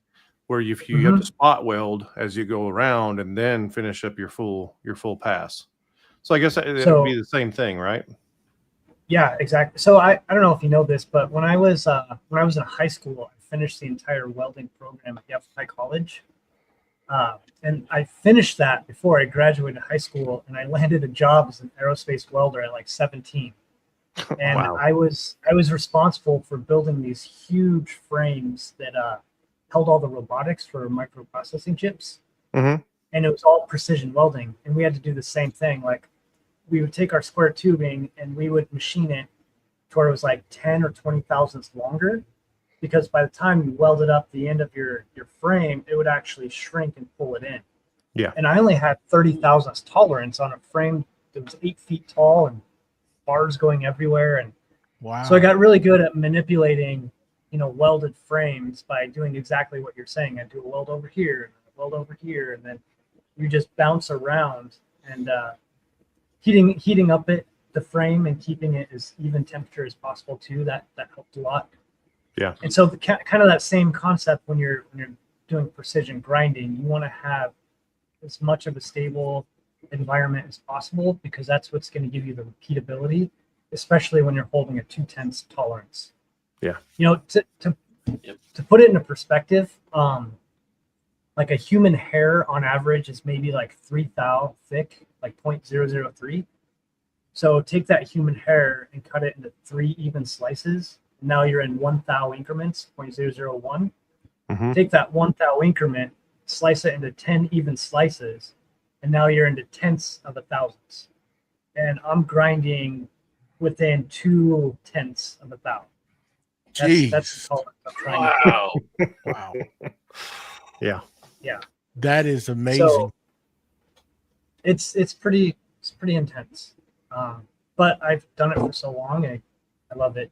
Where if you have to spot weld as you go around and then finish up your full pass. So I guess it would be the same thing, right? Yeah, exactly. So I don't know if you know this, but when I was in high school, I finished the entire welding program at High College. And I finished that before I graduated high school, and I landed a job as an aerospace welder at like 17. And wow. I was responsible for building these huge frames that held all the robotics for microprocessing chips. And it was all precision welding. And we had to do the same thing. Like we would take our square tubing and we would machine it to where it was like 10 or 20 thousandths longer. Because by the time you welded up the end of your frame, it would actually shrink and pull it in. Yeah. And I only had 30 thousandths tolerance on a frame that was 8 feet tall and bars going everywhere. And Wow. so I got really good at manipulating, welded frames by doing exactly what you're saying. I do a weld over here, and a weld over here, and then you just bounce around and heating up the frame and keeping it as even temperature as possible too. That helped a lot. Yeah. And so kind of that same concept when you're doing precision grinding, you want to have as much of a stable environment as possible, because that's what's going to give you the repeatability, especially when you're holding a 2/10 tolerance. Yeah. To put it into perspective, like a human hair on average is maybe like 3 thou thick, like 0.003. So take that human hair and cut it into 3 even slices. Now you're in 1 thou increments, 0.001. Mm-hmm. Take that 1 thou increment, slice it into 10 even slices, and now you're into tenths of a thousandths. And I'm grinding within 2/10 of a thou. Jeez. That's the tolerance I'm trying to Wow. Wow. Yeah. That is amazing. So it's pretty intense. But I've done it for so long, I love it.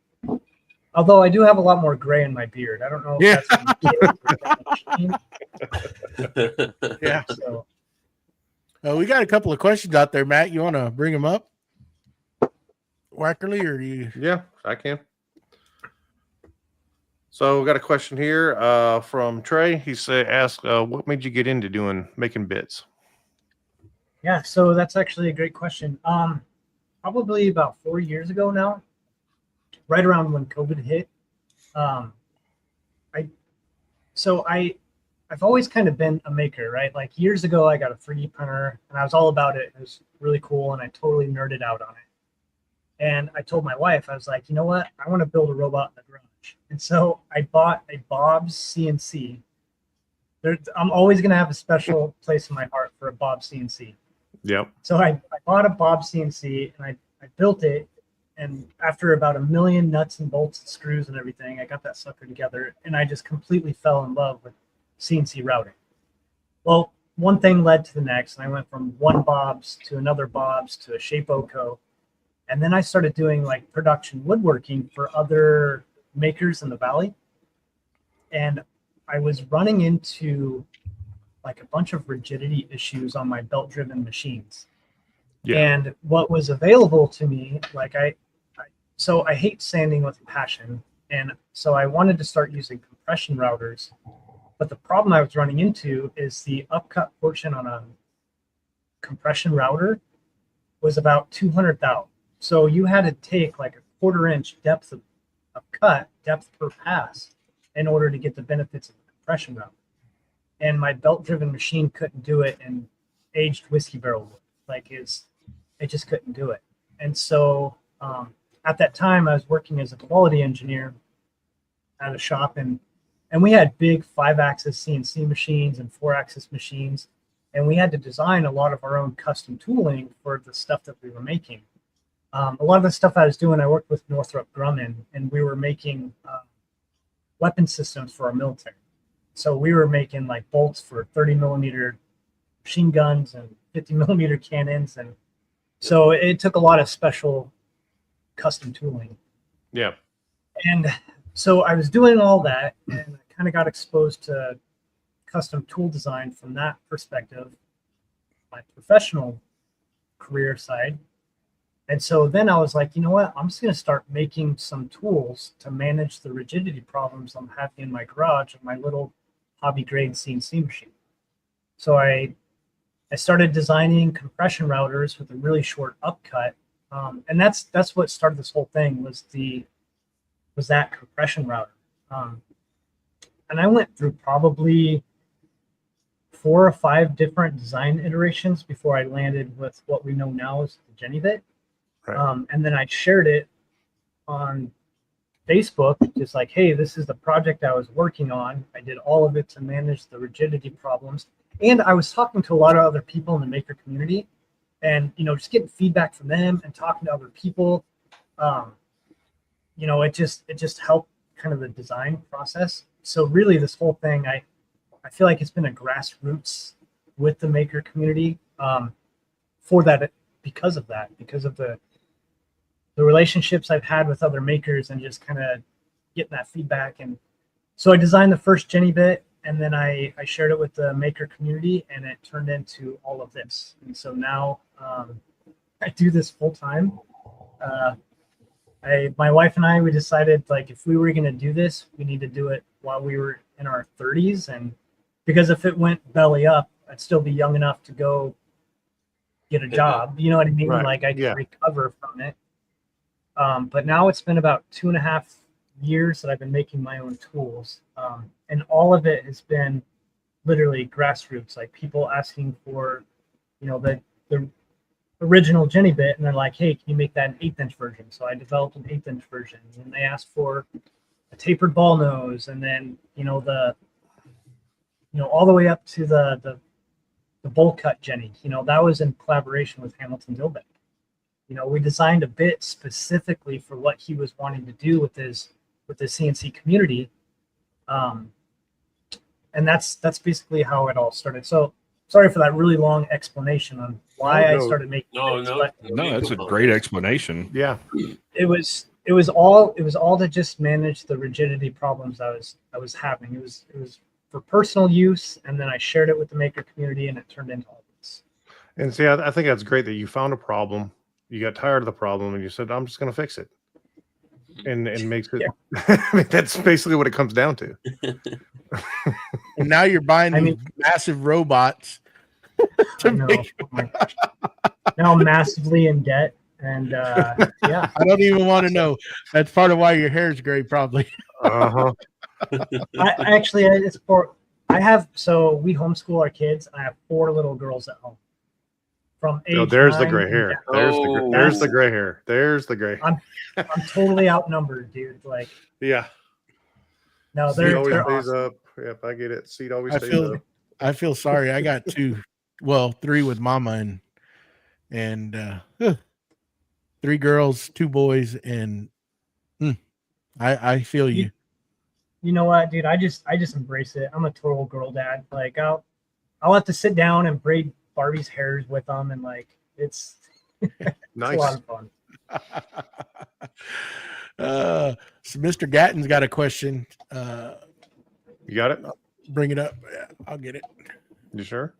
Although I do have a lot more gray in my beard. I don't know if that's from the machine. Yeah. So, We got a couple of questions out there, Matt. You want to bring them up? Wackerle, or you? Yeah, I can. So we got a question here from Trey. He asked, what made you get into making bits? yeah, so that's actually a great question. Probably about 4 years ago now, right around when COVID hit. I've always kind of been a maker, right? Like years ago, I got a 3D printer and I was all about it. It was really cool, and I totally nerded out on it. And I told my wife, I was like, you know what? I want to build a robot in the garage. And so I bought a Bob's CNC. I'm always going to have a special place in my heart for a Bob CNC. Yep. So I bought a Bob CNC and I built it. And after about 1 million nuts and bolts and screws and everything, I got that sucker together, and I just completely fell in love with CNC routing. Well, one thing led to the next, and I went from one Bob's to another Bob's to a Shapeoko. And then I started doing like production woodworking for other makers in the valley. And I was running into like a bunch of rigidity issues on my belt-driven machines. Yeah. And what was available to me, like I hate sanding with passion. And so I wanted to start using compression routers. But the problem I was running into is the upcut portion on a compression router was about 200 thou. So you had to take like a 1/4 inch depth of cut, depth per pass, in order to get the benefits of the compression router. And my belt-driven machine couldn't do it, and aged whiskey barrel wood. Like it just couldn't do it. And so at that time, I was working as a quality engineer at a shop, and we had big 5-axis CNC machines and 4-axis machines, and we had to design a lot of our own custom tooling for the stuff that we were making. A lot of the stuff I was doing, I worked with Northrop Grumman, and we were making weapon systems for our military. So we were making like bolts for 30 millimeter machine guns and 50 millimeter cannons, and so it took a lot of special custom tooling. Yeah. And so I was doing all that, and I kind of got exposed to custom tool design from that perspective, my professional career side. And so then I was like, you know what? I'm just going to start making some tools to manage the rigidity problems I'm having in my garage of my little hobby grade CNC machine. So I started designing compression routers with a really short upcut. And that's what started this whole thing was that compression router. And I went through probably 4 or 5 different design iterations before I landed with what we know now as the Jenny bit. Right. And then I shared it on Facebook, just like, hey, this is the project I was working on. I did all of it to manage the rigidity problems. And I was talking to a lot of other people in the maker community, and, just getting feedback from them and talking to other people. It just helped kind of the design process. So really this whole thing, I feel like it's been a grassroots with the maker community for that, because of the relationships I've had with other makers and just kind of getting that feedback. And so I designed the first Jenny bit, and then I shared it with the maker community, and it turned into all of this. And so now I do this full time. My wife and I, we decided, like, if we were going to do this, we need to do it while we were in our 30s. And because if it went belly up, I'd still be young enough to go get a job. You know what I mean? Right. Like, I could recover from it. But now it's been about 2.5 years that I've been making my own tools. And all of it has been literally grassroots, like people asking for, the original Jenny bit, and they're like, hey, can you make that an 1/8" version? So I developed an 1/8" version, and they asked for a tapered ball nose, and then all the way up to the bowl cut Jenny. That was in collaboration with Hamilton Dilbeck. We designed a bit specifically for what he was wanting to do with his CNC community, and that's basically how it all started. So sorry for that really long explanation on why I started making. No, that's a great explanation. Yeah. It was all to just manage the rigidity problems I was having. It was for personal use, and then I shared it with the maker community, and it turned into all this. And see, I think that's great that you found a problem, you got tired of the problem, and you said, I'm just going to fix it. And makes it. I mean, that's basically what it comes down to. And now you're buying these massive robots. Now I'm massively in debt, and yeah. I don't even want to know. That's part of why your hair is gray, probably. Uh-huh. So we homeschool our kids. I have 4 little girls at home. From age there's 9 the gray hair. There's the gray hair. There's the gray. I'm totally outnumbered, dude. Like, yeah. No, Seed always they're stays awesome. up. Yep, I get it. Seed always stays up. I feel sorry. I got 3 with mama, and 3 girls, 2 boys, and I feel you. You know what, dude? I just embrace it. I'm a total girl dad. Like, I'll have to sit down and braid Barbie's hairs with them, and like it's nice. It's a lot of fun. So Mr. Gatton's got a question. You got it? Bring it up. Yeah, I'll get it. You sure?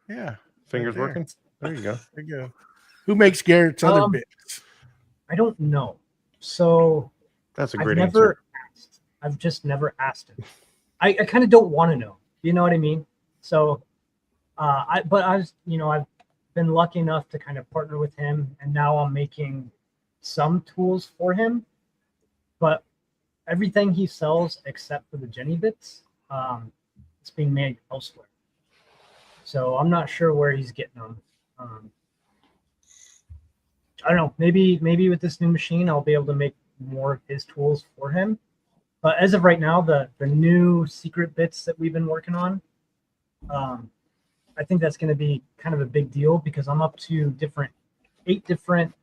Yeah. Fingers right working? There you go. There you go. Who makes Garrett's other bits? I don't know. So that's a great answer. I've just never asked him. I kind of don't want to know. You know what I mean? So I've been lucky enough to kind of partner with him, and now I'm making some tools for him, but everything he sells except for the Jenny bits, it's being made elsewhere. So I'm not sure where he's getting them. I don't know. Maybe with this new machine, I'll be able to make more of his tools for him. But as of right now, the new secret bits that we've been working on, I think that's going to be kind of a big deal, because I'm up to 8 different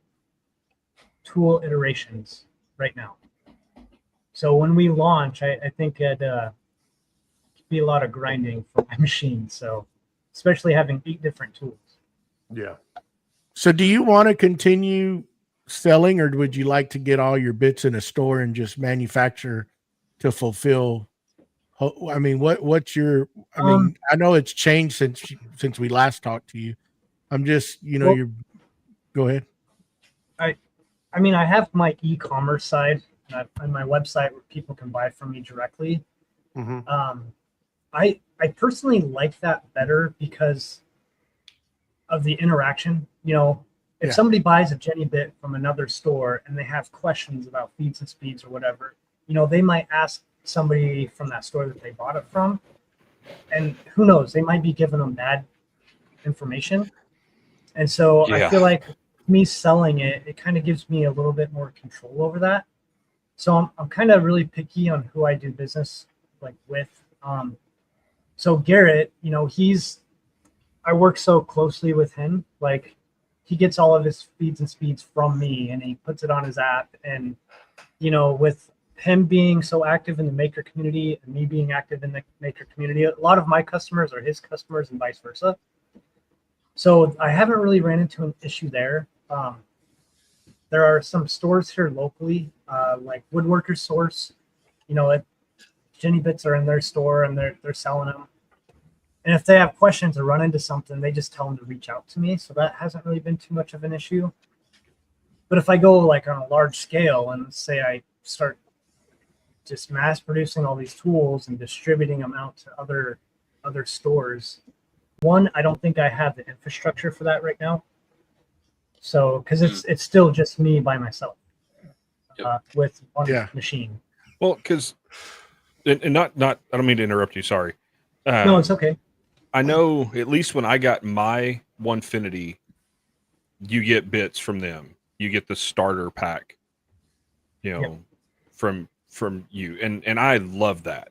tool iterations right now. So when we launch, I think it'd be a lot of grinding for my machine. So especially having 8 different tools. Yeah. So do you want to continue selling, or would you like to get all your bits in a store and just manufacture to fulfill? I mean, what's your, I mean, I know it's changed since we last talked to you. I'm just, go ahead. I mean, I have my e-commerce side on my website where people can buy from me directly. Mm-hmm. I personally like that better because of the interaction. If somebody buys a Jenny bit from another store and they have questions about feeds and speeds or whatever, they might ask somebody from that store that they bought it from, and who knows, they might be giving them bad information. And so I feel like me selling it kind of gives me a little bit more control over that. So I'm kind of really picky on who I do business with. So Garrett, I work so closely with him. Like, he gets all of his feeds and speeds from me, and he puts it on his app. And with him being so active in the maker community and me being active in the maker community, a lot of my customers are his customers and vice versa. So I haven't really ran into an issue there. There are some stores here locally, like Woodworker Source. You know, Jenny bits are in their store and they're selling them. And if they have questions or run into something, they just tell them to reach out to me. So that hasn't really been too much of an issue. But if I go like on a large scale and say I start just mass producing all these tools and distributing them out to other stores, one, I don't think I have the infrastructure for that right now. So, because it's still just me by myself with one machine. Well, because and not I don't mean to interrupt you. Sorry. No, it's okay. I know at least when I got my Onefinity, you get bits from them. You get the starter pack, you know, from you, and I love that,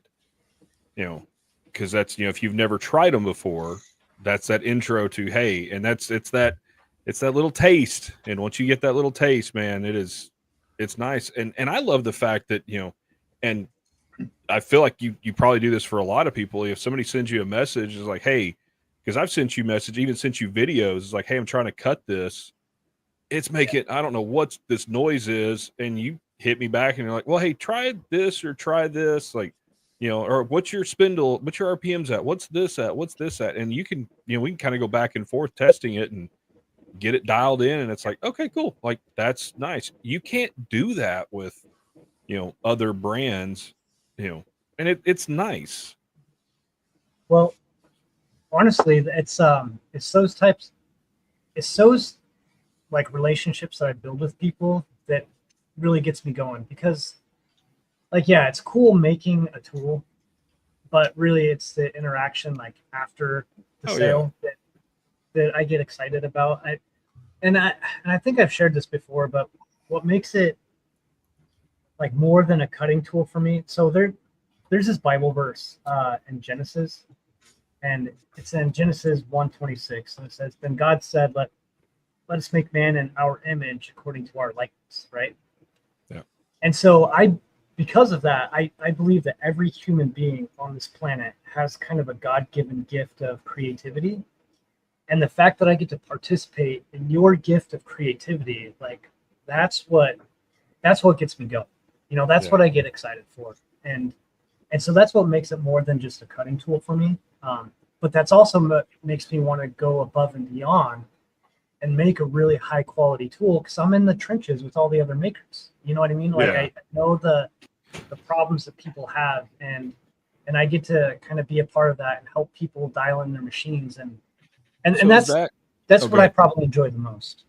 you know, because that's, you know, if you've never tried them before, that's that intro to, hey, and it's that little taste, and once you get that little taste, man, it's nice, and I love the fact that, you know, and I feel like you probably do this for a lot of people. If somebody sends you a message, it's like, hey, because I've sent you message, even sent you videos, it's like, hey, I'm trying to cut this. It's making, I don't know what this noise is. And you hit me back and you're like, well, hey, try this or try this. Like, you know, or what's your spindle? What's your RPMs at? What's this at? What's this at? And you can, you know, we can kind of go back and forth testing it and get it dialed in. And it's like, okay, cool. Like, that's nice. You can't do that with, you know, other brands, you know, and it's nice. Well, honestly, it's those like relationships that I build with people that really gets me going, because like, yeah, it's cool making a tool, but really it's the interaction like after the sale that I get excited about. I think I've shared this before, but what makes it like more than a cutting tool for me. So there's this Bible verse in Genesis, and it's in Genesis 1:26, and it says, "Then God said, let us make man in our image according to our likeness," right? Yeah. And so because of that, I believe that every human being on this planet has kind of a God-given gift of creativity. And the fact that I get to participate in your gift of creativity, like that's what gets me going. You know, that's what I get excited for. And so that's what makes it more than just a cutting tool for me. But that's also what makes me want to go above and beyond and make a really high quality tool, because I'm in the trenches with all the other makers. You know what I mean? Like I know the problems that people have, and I get to kind of be a part of that and help people dial in their machines, and that's what I probably enjoy the most.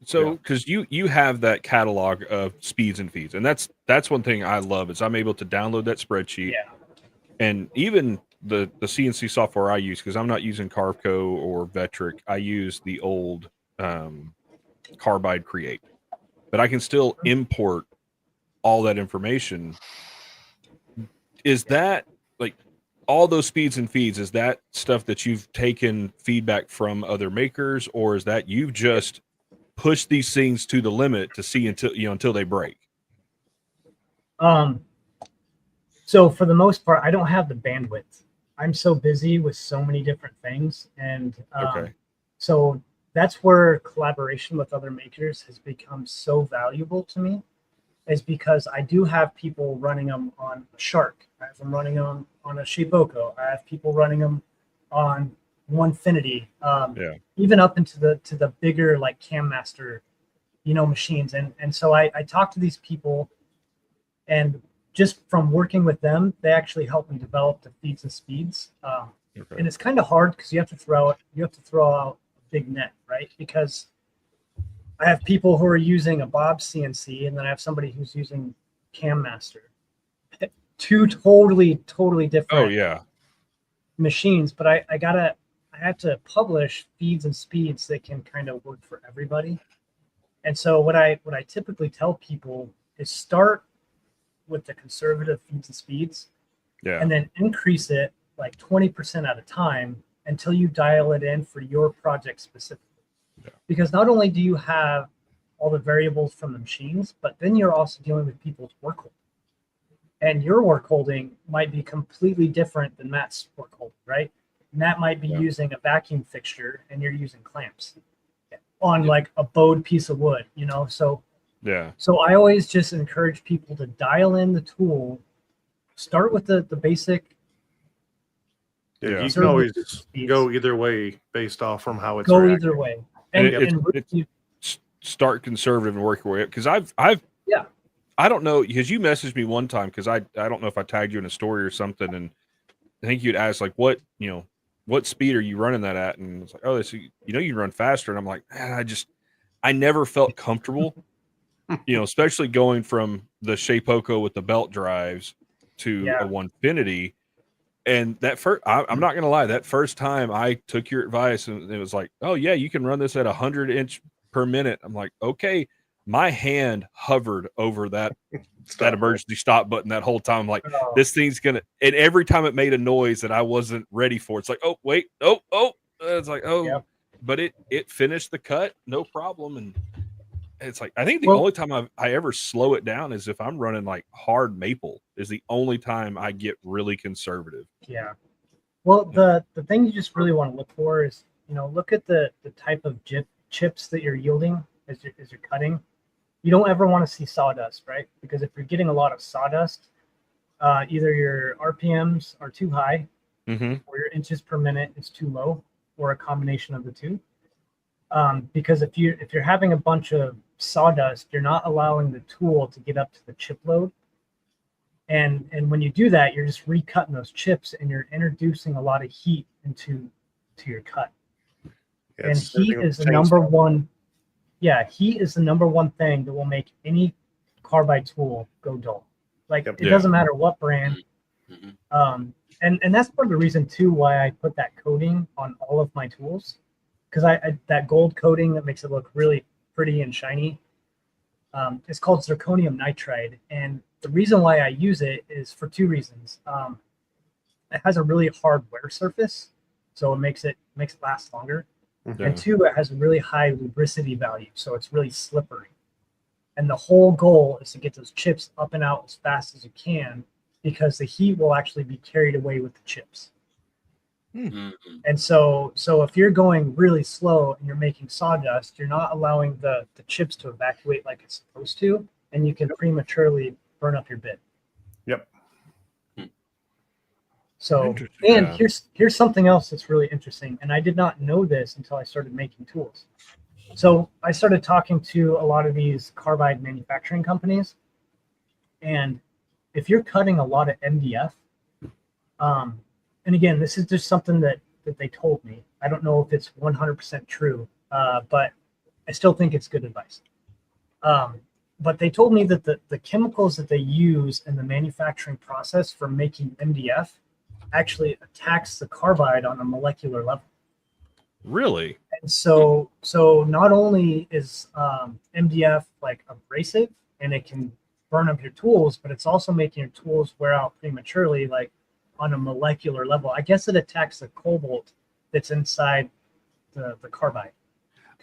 So, because you have that catalog of speeds and feeds, and that's one thing I love, is I'm able to download that spreadsheet, and even the CNC software I use, because I'm not using Carveco or Vectric, I use the old Carbide Create, but I can still import all that information. Is that like all those speeds and feeds? Is that stuff that you've taken feedback from other makers, or is that you've just push these things to the limit to see until they break? So for the most part, I don't have the bandwidth. I'm so busy with so many different things, and so that's where collaboration with other makers has become so valuable to me, is because I do have people running them on a Shark. I have them running them on a Shiboko. I have people running them on Onefinity, even up into the bigger like Cam Master, you know, machines. And so I talk to these people, and just from working with them, they actually help me develop the feeds and speeds. And it's kind of hard because you have to throw out a big net, right? Because I have people who are using a Bob CNC, and then I have somebody who's using Cam Master. Two totally different machines, but I have to publish feeds and speeds that can kind of work for everybody. And so what I typically tell people is start with the conservative feeds and speeds, and then increase it like 20% at a time until you dial it in for your project specifically. Because not only do you have all the variables from the machines, but then you're also dealing with people's work holding. And your work holding might be completely different than Matt's work holding, right? Matt might be Yeah. using a vacuum fixture and you're using clamps on like a bowed piece of wood, you know? So I always just encourage people to dial in the tool, start with the basic. Yeah, you can Service always speeds. go either way based off from how it's Go reacting. either way. And really, start conservative and work your way up. Because I don't know, because you messaged me one time, because I don't know if I tagged you in a story or something, and I think you'd asked like, what speed are you running that at? And it's like, oh, this, you can run faster. And I'm like, man, I never felt comfortable, especially going from the Shapeoko with the belt drives to a Onefinity. And that first, I'm not gonna lie, that first time I took your advice and it was like, oh yeah, you can run this at 100 inch per minute. I'm like, okay. My hand hovered over that emergency stop button that whole time. I'm like, this thing's gonna, and every time it made a noise that I wasn't ready for, it's like, oh wait, oh, it's like, oh, but it finished the cut, no problem. And it's like, I think the only time I ever slow it down is if I'm running like hard maple, is the only time I get really conservative. Yeah. Well, the thing you just really want to look for is, look at the type of chips that you're yielding as you're cutting. You don't ever want to see sawdust, right? Because if you're getting a lot of sawdust, either your RPMs are too high, or your inches per minute is too low, or a combination of the two. Because if you're having a bunch of sawdust, you're not allowing the tool to get up to the chip load. And when you do that, you're just recutting those chips and you're introducing a lot of heat into your cut. And heat is the number one. Yeah, heat is the number one thing that will make any carbide tool go dull. Like it doesn't matter what brand. And that's part of the reason too why I put that coating on all of my tools, because I that gold coating that makes it look really pretty and shiny. It's called zirconium nitride, and the reason why I use it is for two reasons. It has a really hard wear surface, so it makes it last longer. And two, it has a really high lubricity value, so it's really slippery. And the whole goal is to get those chips up and out as fast as you can, because the heat will actually be carried away with the chips. And so if you're going really slow and you're making sawdust, you're not allowing the chips to evacuate like it's supposed to, and you can prematurely burn up your bit. Yep. So, and here's something else that's really interesting, and I did not know this until I started making tools. So I started talking to a lot of these carbide manufacturing companies, and if you're cutting a lot of MDF, and again, this is just something that they told me. I don't know if it's 100% true, but I still think it's good advice. But they told me that the chemicals that they use in the manufacturing process for making MDF actually attacks the carbide on a molecular level. Really? And so not only is MDF like abrasive and it can burn up your tools, but it's also making your tools wear out prematurely, like on a molecular level. I guess it attacks the cobalt that's inside the carbide.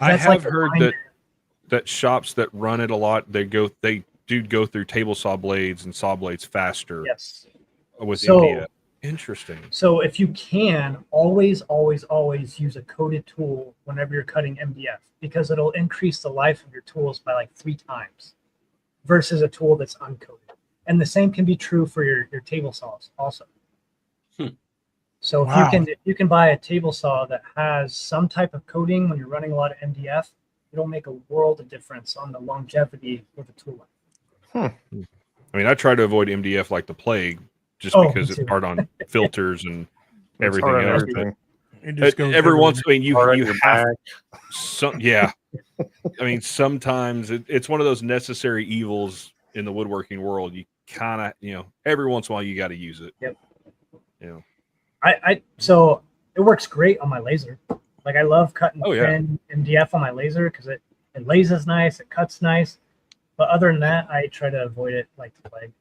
I have heard that shops that run it a lot, they do go through table saw blades and saw blades faster. Yes. With MDF. Interesting. So if you can, always use a coated tool whenever you're cutting MDF, because it'll increase the life of your tools by like 3 times versus a tool that's uncoated. And the same can be true for your table saws also. So if you can buy a table saw that has some type of coating when you're running a lot of MDF, it'll make a world of difference on the longevity of the tool life. I mean, I try to avoid MDF like the plague, just because it's hard on filters and everything else. It just goes every once, I mean, you have some, I mean, sometimes it's one of those necessary evils in the woodworking world. You kind of, every once in a while you got to use it. Yep. So it works great on my laser. Like I love cutting thin MDF on my laser because it lasers nice, it cuts nice. But other than that, I try to avoid it like the plague.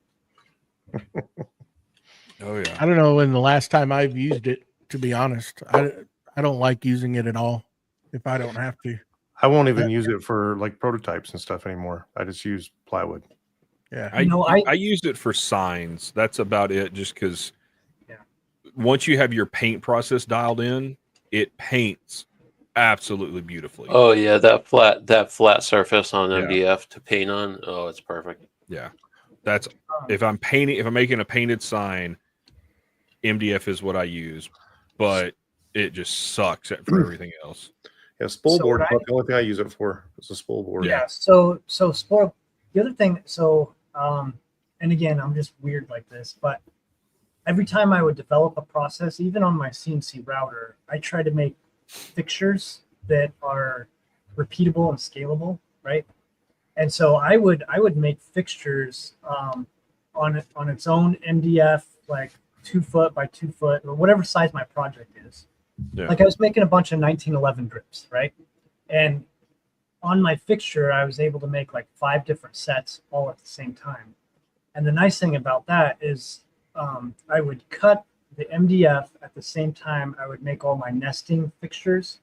Oh yeah. I don't know when the last time I've used it, to be honest. I don't like using it at all if I don't have to. I won't even use it for like prototypes and stuff anymore. I just use plywood. Yeah. I use it for signs. That's about it, just because once you have your paint process dialed in, it paints absolutely beautifully. Oh yeah, that flat surface on Yeah. MDF to paint on. Oh, it's perfect. Yeah, that's if I'm making a painted sign, MDF is what I use, but it just sucks for everything else. Yeah, spool So board what is about the only thing I use it for. It's a spool board. Yeah. So spoil. The other thing. So and again, I'm just weird like this, but every time I would develop a process, even on my CNC router, I try to make fixtures that are repeatable and scalable, right? And so I would make fixtures on its own MDF, like 2 foot by 2 foot or whatever size my project is. Yeah. Like I was making a bunch of 1911 grips, right? And on my fixture, I was able to make like 5 different sets all at the same time. And the nice thing about that is I would cut the MDF at the same time I would make all my nesting fixtures.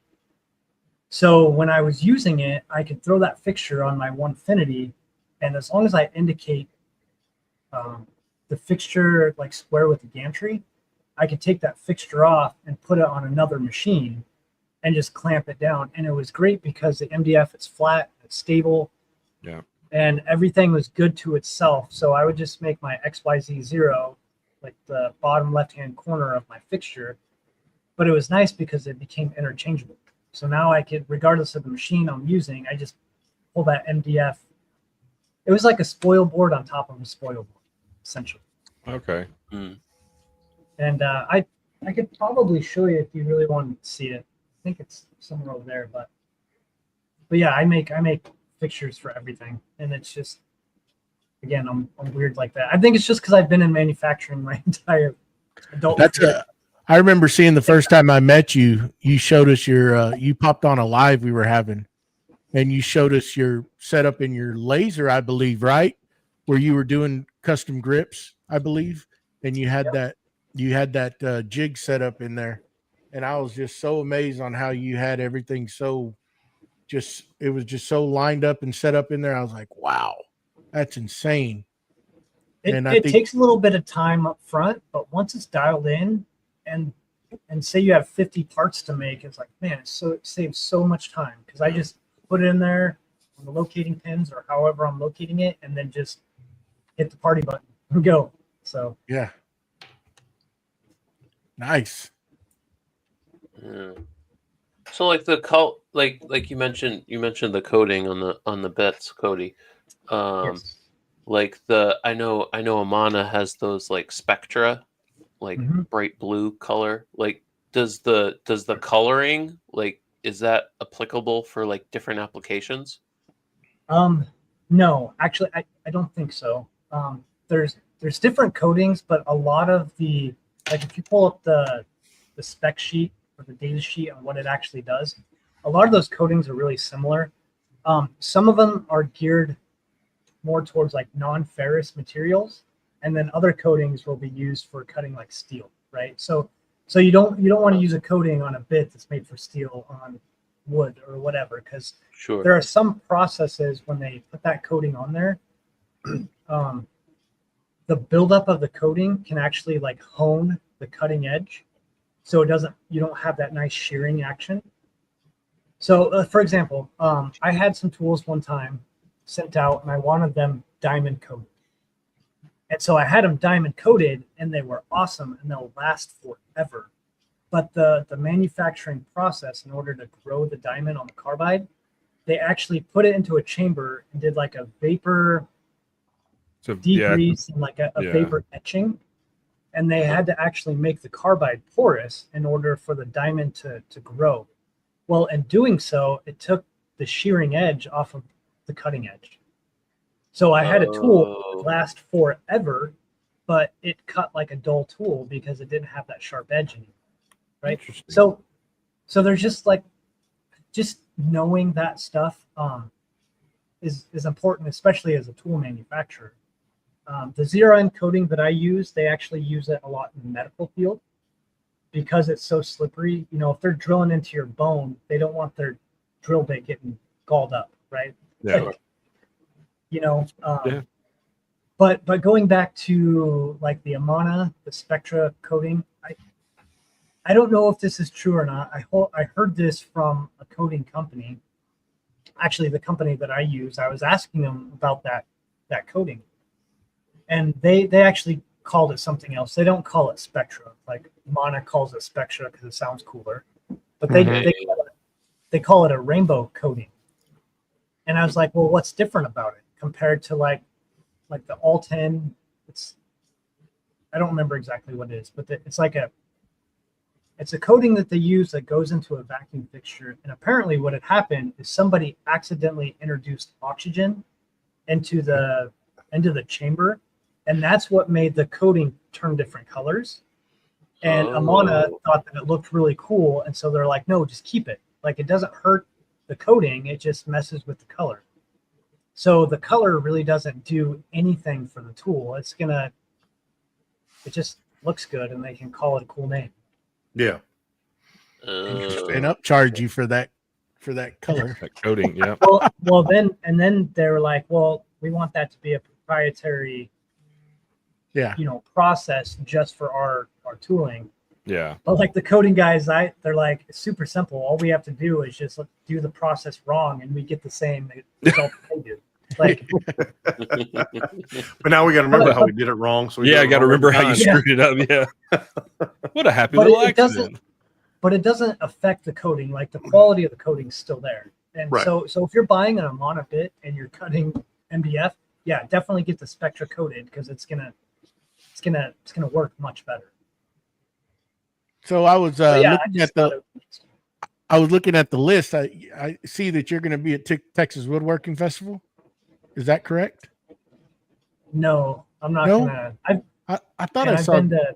So when I was using it, I could throw that fixture on my Onefinity, and as long as I indicate the fixture like square with the gantry, I could take that fixture off and put it on another machine and just clamp it down. And it was great because the MDF is flat, it's stable, Yeah. and everything was good to itself. So I would just make my XYZ0, like the bottom left-hand corner of my fixture, but it was nice because it became interchangeable. So now I could, regardless of the machine I'm using, I just pull that MDF. It was like a spoil board on top of a spoil board, essentially. Okay. And I could probably show you if you really want to see it. I think it's somewhere over there, but yeah, I make fixtures for everything, and it's just, again, I'm weird like that. I think it's just because I've been in manufacturing my entire adult life. I remember seeing the first time I met you, you showed us your, you popped on a live we were having, and you showed us your setup in your laser, I believe, right? Where you were doing custom grips, I believe. And you had that jig set up in there. And I was just so amazed on how you had everything it was just so lined up and set up in there. I was like, wow, that's insane. It takes a little bit of time up front, but once it's dialed in, and say you have 50 parts to make, it's like, man, it saves so much time because I just put it in there on the locating pins or however I'm locating it, and then just hit the party button and go. So yeah, nice. Yeah. So like like you mentioned the coating on the bits, Cody. yes. Like I know Amana has those like Spectra, like bright blue color. Like does the coloring, like, is that applicable for like different applications? No, actually I don't think so. There's different coatings, but a lot of the, like, if you pull up the spec sheet or the data sheet on what it actually does, a lot of those coatings are really similar. Some of them are geared more towards like non-ferrous materials, and then other coatings will be used for cutting like steel, right? So you don't want to use a coating on a bit that's made for steel on wood or whatever, because there are some processes when they put that coating on there, the buildup of the coating can actually like hone the cutting edge, so you don't have that nice shearing action. So for example, I had some tools one time sent out and I wanted them diamond coated. And so I had them diamond coated and they were awesome and they'll last forever. But the manufacturing process, in order to grow the diamond on the carbide, they actually put it into a chamber and did like a vapor degrease and like a vapor etching. And they had to actually make the carbide porous in order for the diamond to grow. Well, in doing so, it took the shearing edge off of the cutting edge. So I had a tool that would last forever, but it cut like a dull tool because it didn't have that sharp edge anymore. Right. So there's just knowing that stuff is important, especially as a tool manufacturer. The zero end coating that I use, they actually use it a lot in the medical field because it's so slippery. You know, if they're drilling into your bone, they don't want their drill bit getting galled up, right? Yeah. Like, you know, but going back to like the Amana, the Spectra coating, I don't know if this is true or not. I heard this from a coating company. Actually, the company that I use, I was asking them about that coating, and they actually called it something else. They don't call it Spectra. Like Mana calls it Spectra because it sounds cooler, but they call it a rainbow coating. And I was like, well, what's different about it compared to like the All-10? I don't remember exactly what it is, but it's a coating that they use that goes into a vacuum fixture. And apparently what had happened is somebody accidentally introduced oxygen into the chamber. And that's what made the coating turn different colors. And Amana thought that it looked really cool. And so they're like, no, just keep it. Like, it doesn't hurt the coating. It just messes with the color. So the color really doesn't do anything for the tool. It just looks good, and they can call it a cool name. Yeah. And upcharge you for that color. That coating, yeah. Well, then they were like, well, we want that to be a proprietary, process just for our tooling. Yeah. But like the coating guys, they're like, it's super simple. All we have to do is just do the process wrong, and we get the same result they do. Like, but now we got to remember how we did it wrong. So I got to remember how you screwed it up. Yeah. What a happy but little it accident. But it doesn't affect the coating. Like, the quality of the coating is still there. And Right. so if you're buying an Amana bit and you're cutting MDF, yeah, definitely get the Spectra coated, because it's gonna work much better. So I was looking at the list. I see that you're going to be at Texas Woodworking Festival. Is that correct? No, I'm not No? gonna. I thought I saw been to,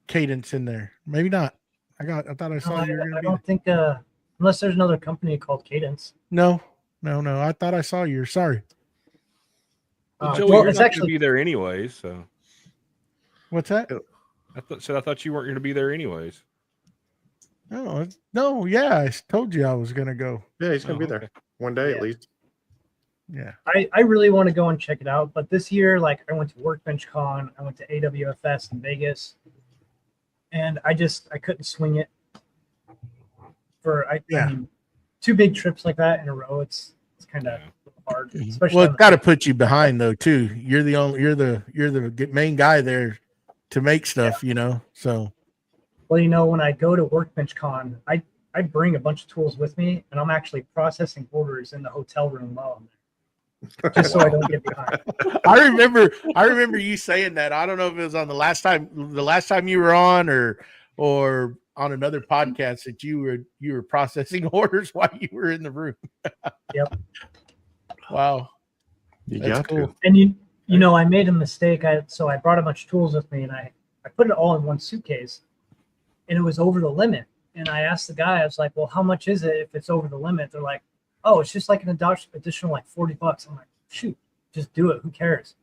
Cadence in there. Maybe not. I thought I saw you were going to I be don't think unless there's another company called Cadence. No. I thought I saw you. Sorry. Joey, well, you're it's not actually going to be there anyways. So What's that? I thought you weren't going to be there anyways. No. Yeah, I told you I was going to go. Yeah, he's going to be there one day at least. Yeah. I really want to go and check it out, but this year, like, I went to Workbench Con, I went to AWFS in Vegas, and I couldn't swing it I mean, 2 big trips like that in a row. It's kind of hard, especially. Well, it's got to put you behind though too. You're the main guy there to make stuff, So. Well, when I go to Workbench Con, I bring a bunch of tools with me, and I'm actually processing orders in the hotel room while I'm there, just so I don't get behind. I remember you saying that. I don't know if it was on the last time you were on, or on another podcast, that you were processing orders while you were in the room. Yep. Wow. That's cool. And I made a mistake. So I brought a bunch of tools with me, and I put it all in one suitcase, and it was over the limit. And I asked the guy, I was like, well, how much is it if it's over the limit? They're like, oh, it's just like an additional like $40. I'm like, shoot, just do it. Who cares?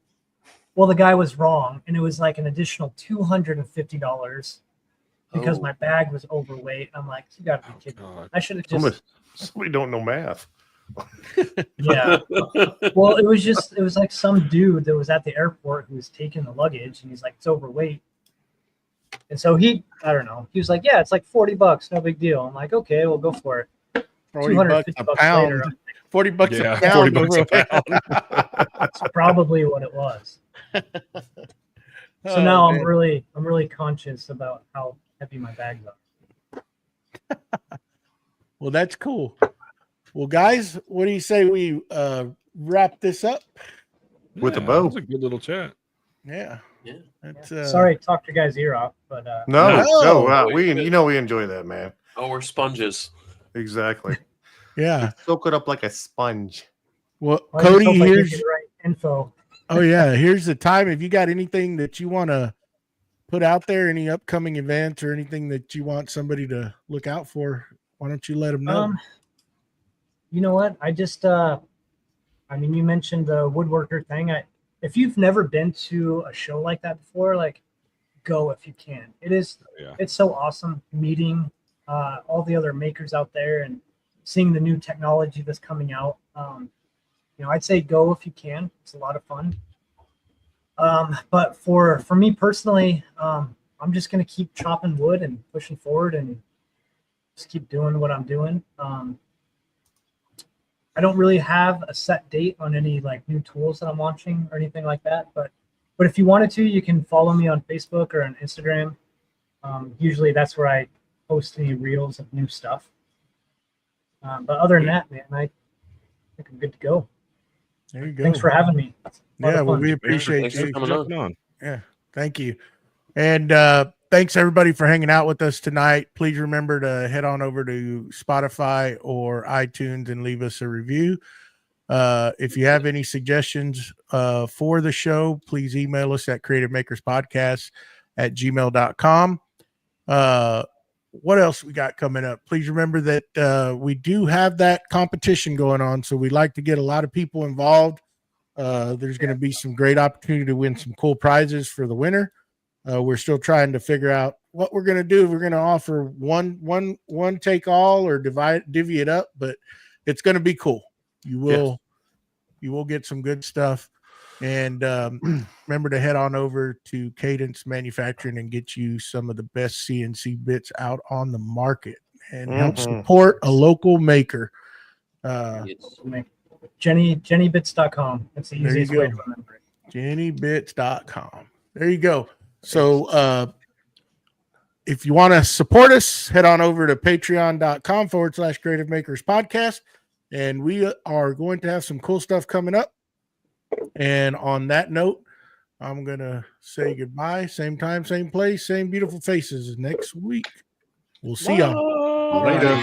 Well, the guy was wrong, and it was like an additional $250 because my bag was overweight. I'm like, you got to be kidding me. I should have just. Somebody don't know math. Yeah. Well, it was like some dude that was at the airport who was taking the luggage, and he's like, it's overweight. And so I don't know. He was like, yeah, it's like $40, no big deal. I'm like, okay, we'll go for it. $40 a pound. Later, $40 Yeah, a pound. $40 a pound. that's probably what it was. So now I'm really conscious about how heavy my bags are. Well, that's cool. Well, guys, what do you say we wrap this up with a bow? That was a good little chat. Yeah. That's, sorry, talked your guys' ear off, but no, we enjoy that, man. Oh, we're sponges. Exactly. Yeah. Soak it up like a sponge. Well, I Cody, just hope I here's get the right info. Oh yeah, here's the time. If you got anything that you want to put out there, any upcoming events or anything that you want somebody to look out for, why don't you let them know? You know what? I just, you mentioned the woodworker thing. If you've never been to a show like that before, like, go if you can. It's so awesome meeting all the other makers out there and seeing the new technology that's coming out. I'd say go if you can. It's a lot of fun. But for me personally, I'm just going to keep chopping wood and pushing forward and just keep doing what I'm doing. I don't really have a set date on any like new tools that I'm launching or anything like that. But if you wanted to, you can follow me on Facebook or on Instagram. Usually that's where I post any reels of new stuff. But other than that, man, I think I'm good to go. There you go. Thanks for having me. Yeah, well, fun. we appreciate Thanks you for coming Jumping on. on. Yeah, thank you. And thanks everybody for hanging out with us tonight. Please remember to head on over to Spotify or iTunes and leave us a review. If you have any suggestions for the show, please email us at creativemakerspodcast@gmail.com. What else we got coming up? Please remember that we do have that competition going on, so we'd like to get a lot of people involved. There's going to be some great opportunity to win some cool prizes for the winner. We're still trying to figure out what we're going to do. We're going to offer one take all or divvy it up, but it's going to be cool. You will get some good stuff. And remember to head on over to Cadence Manufacturing and get you some of the best CNC bits out on the market and help support a local maker. JennyBits.com. That's the easiest way to remember it. JennyBits.com. There you go. So if you want to support us, head on over to patreon.com/Creative Makers Podcast. And we are going to have some cool stuff coming up. And on that note, I'm going to say goodbye. Same time, same place, same beautiful faces next week. We'll see y'all. Later.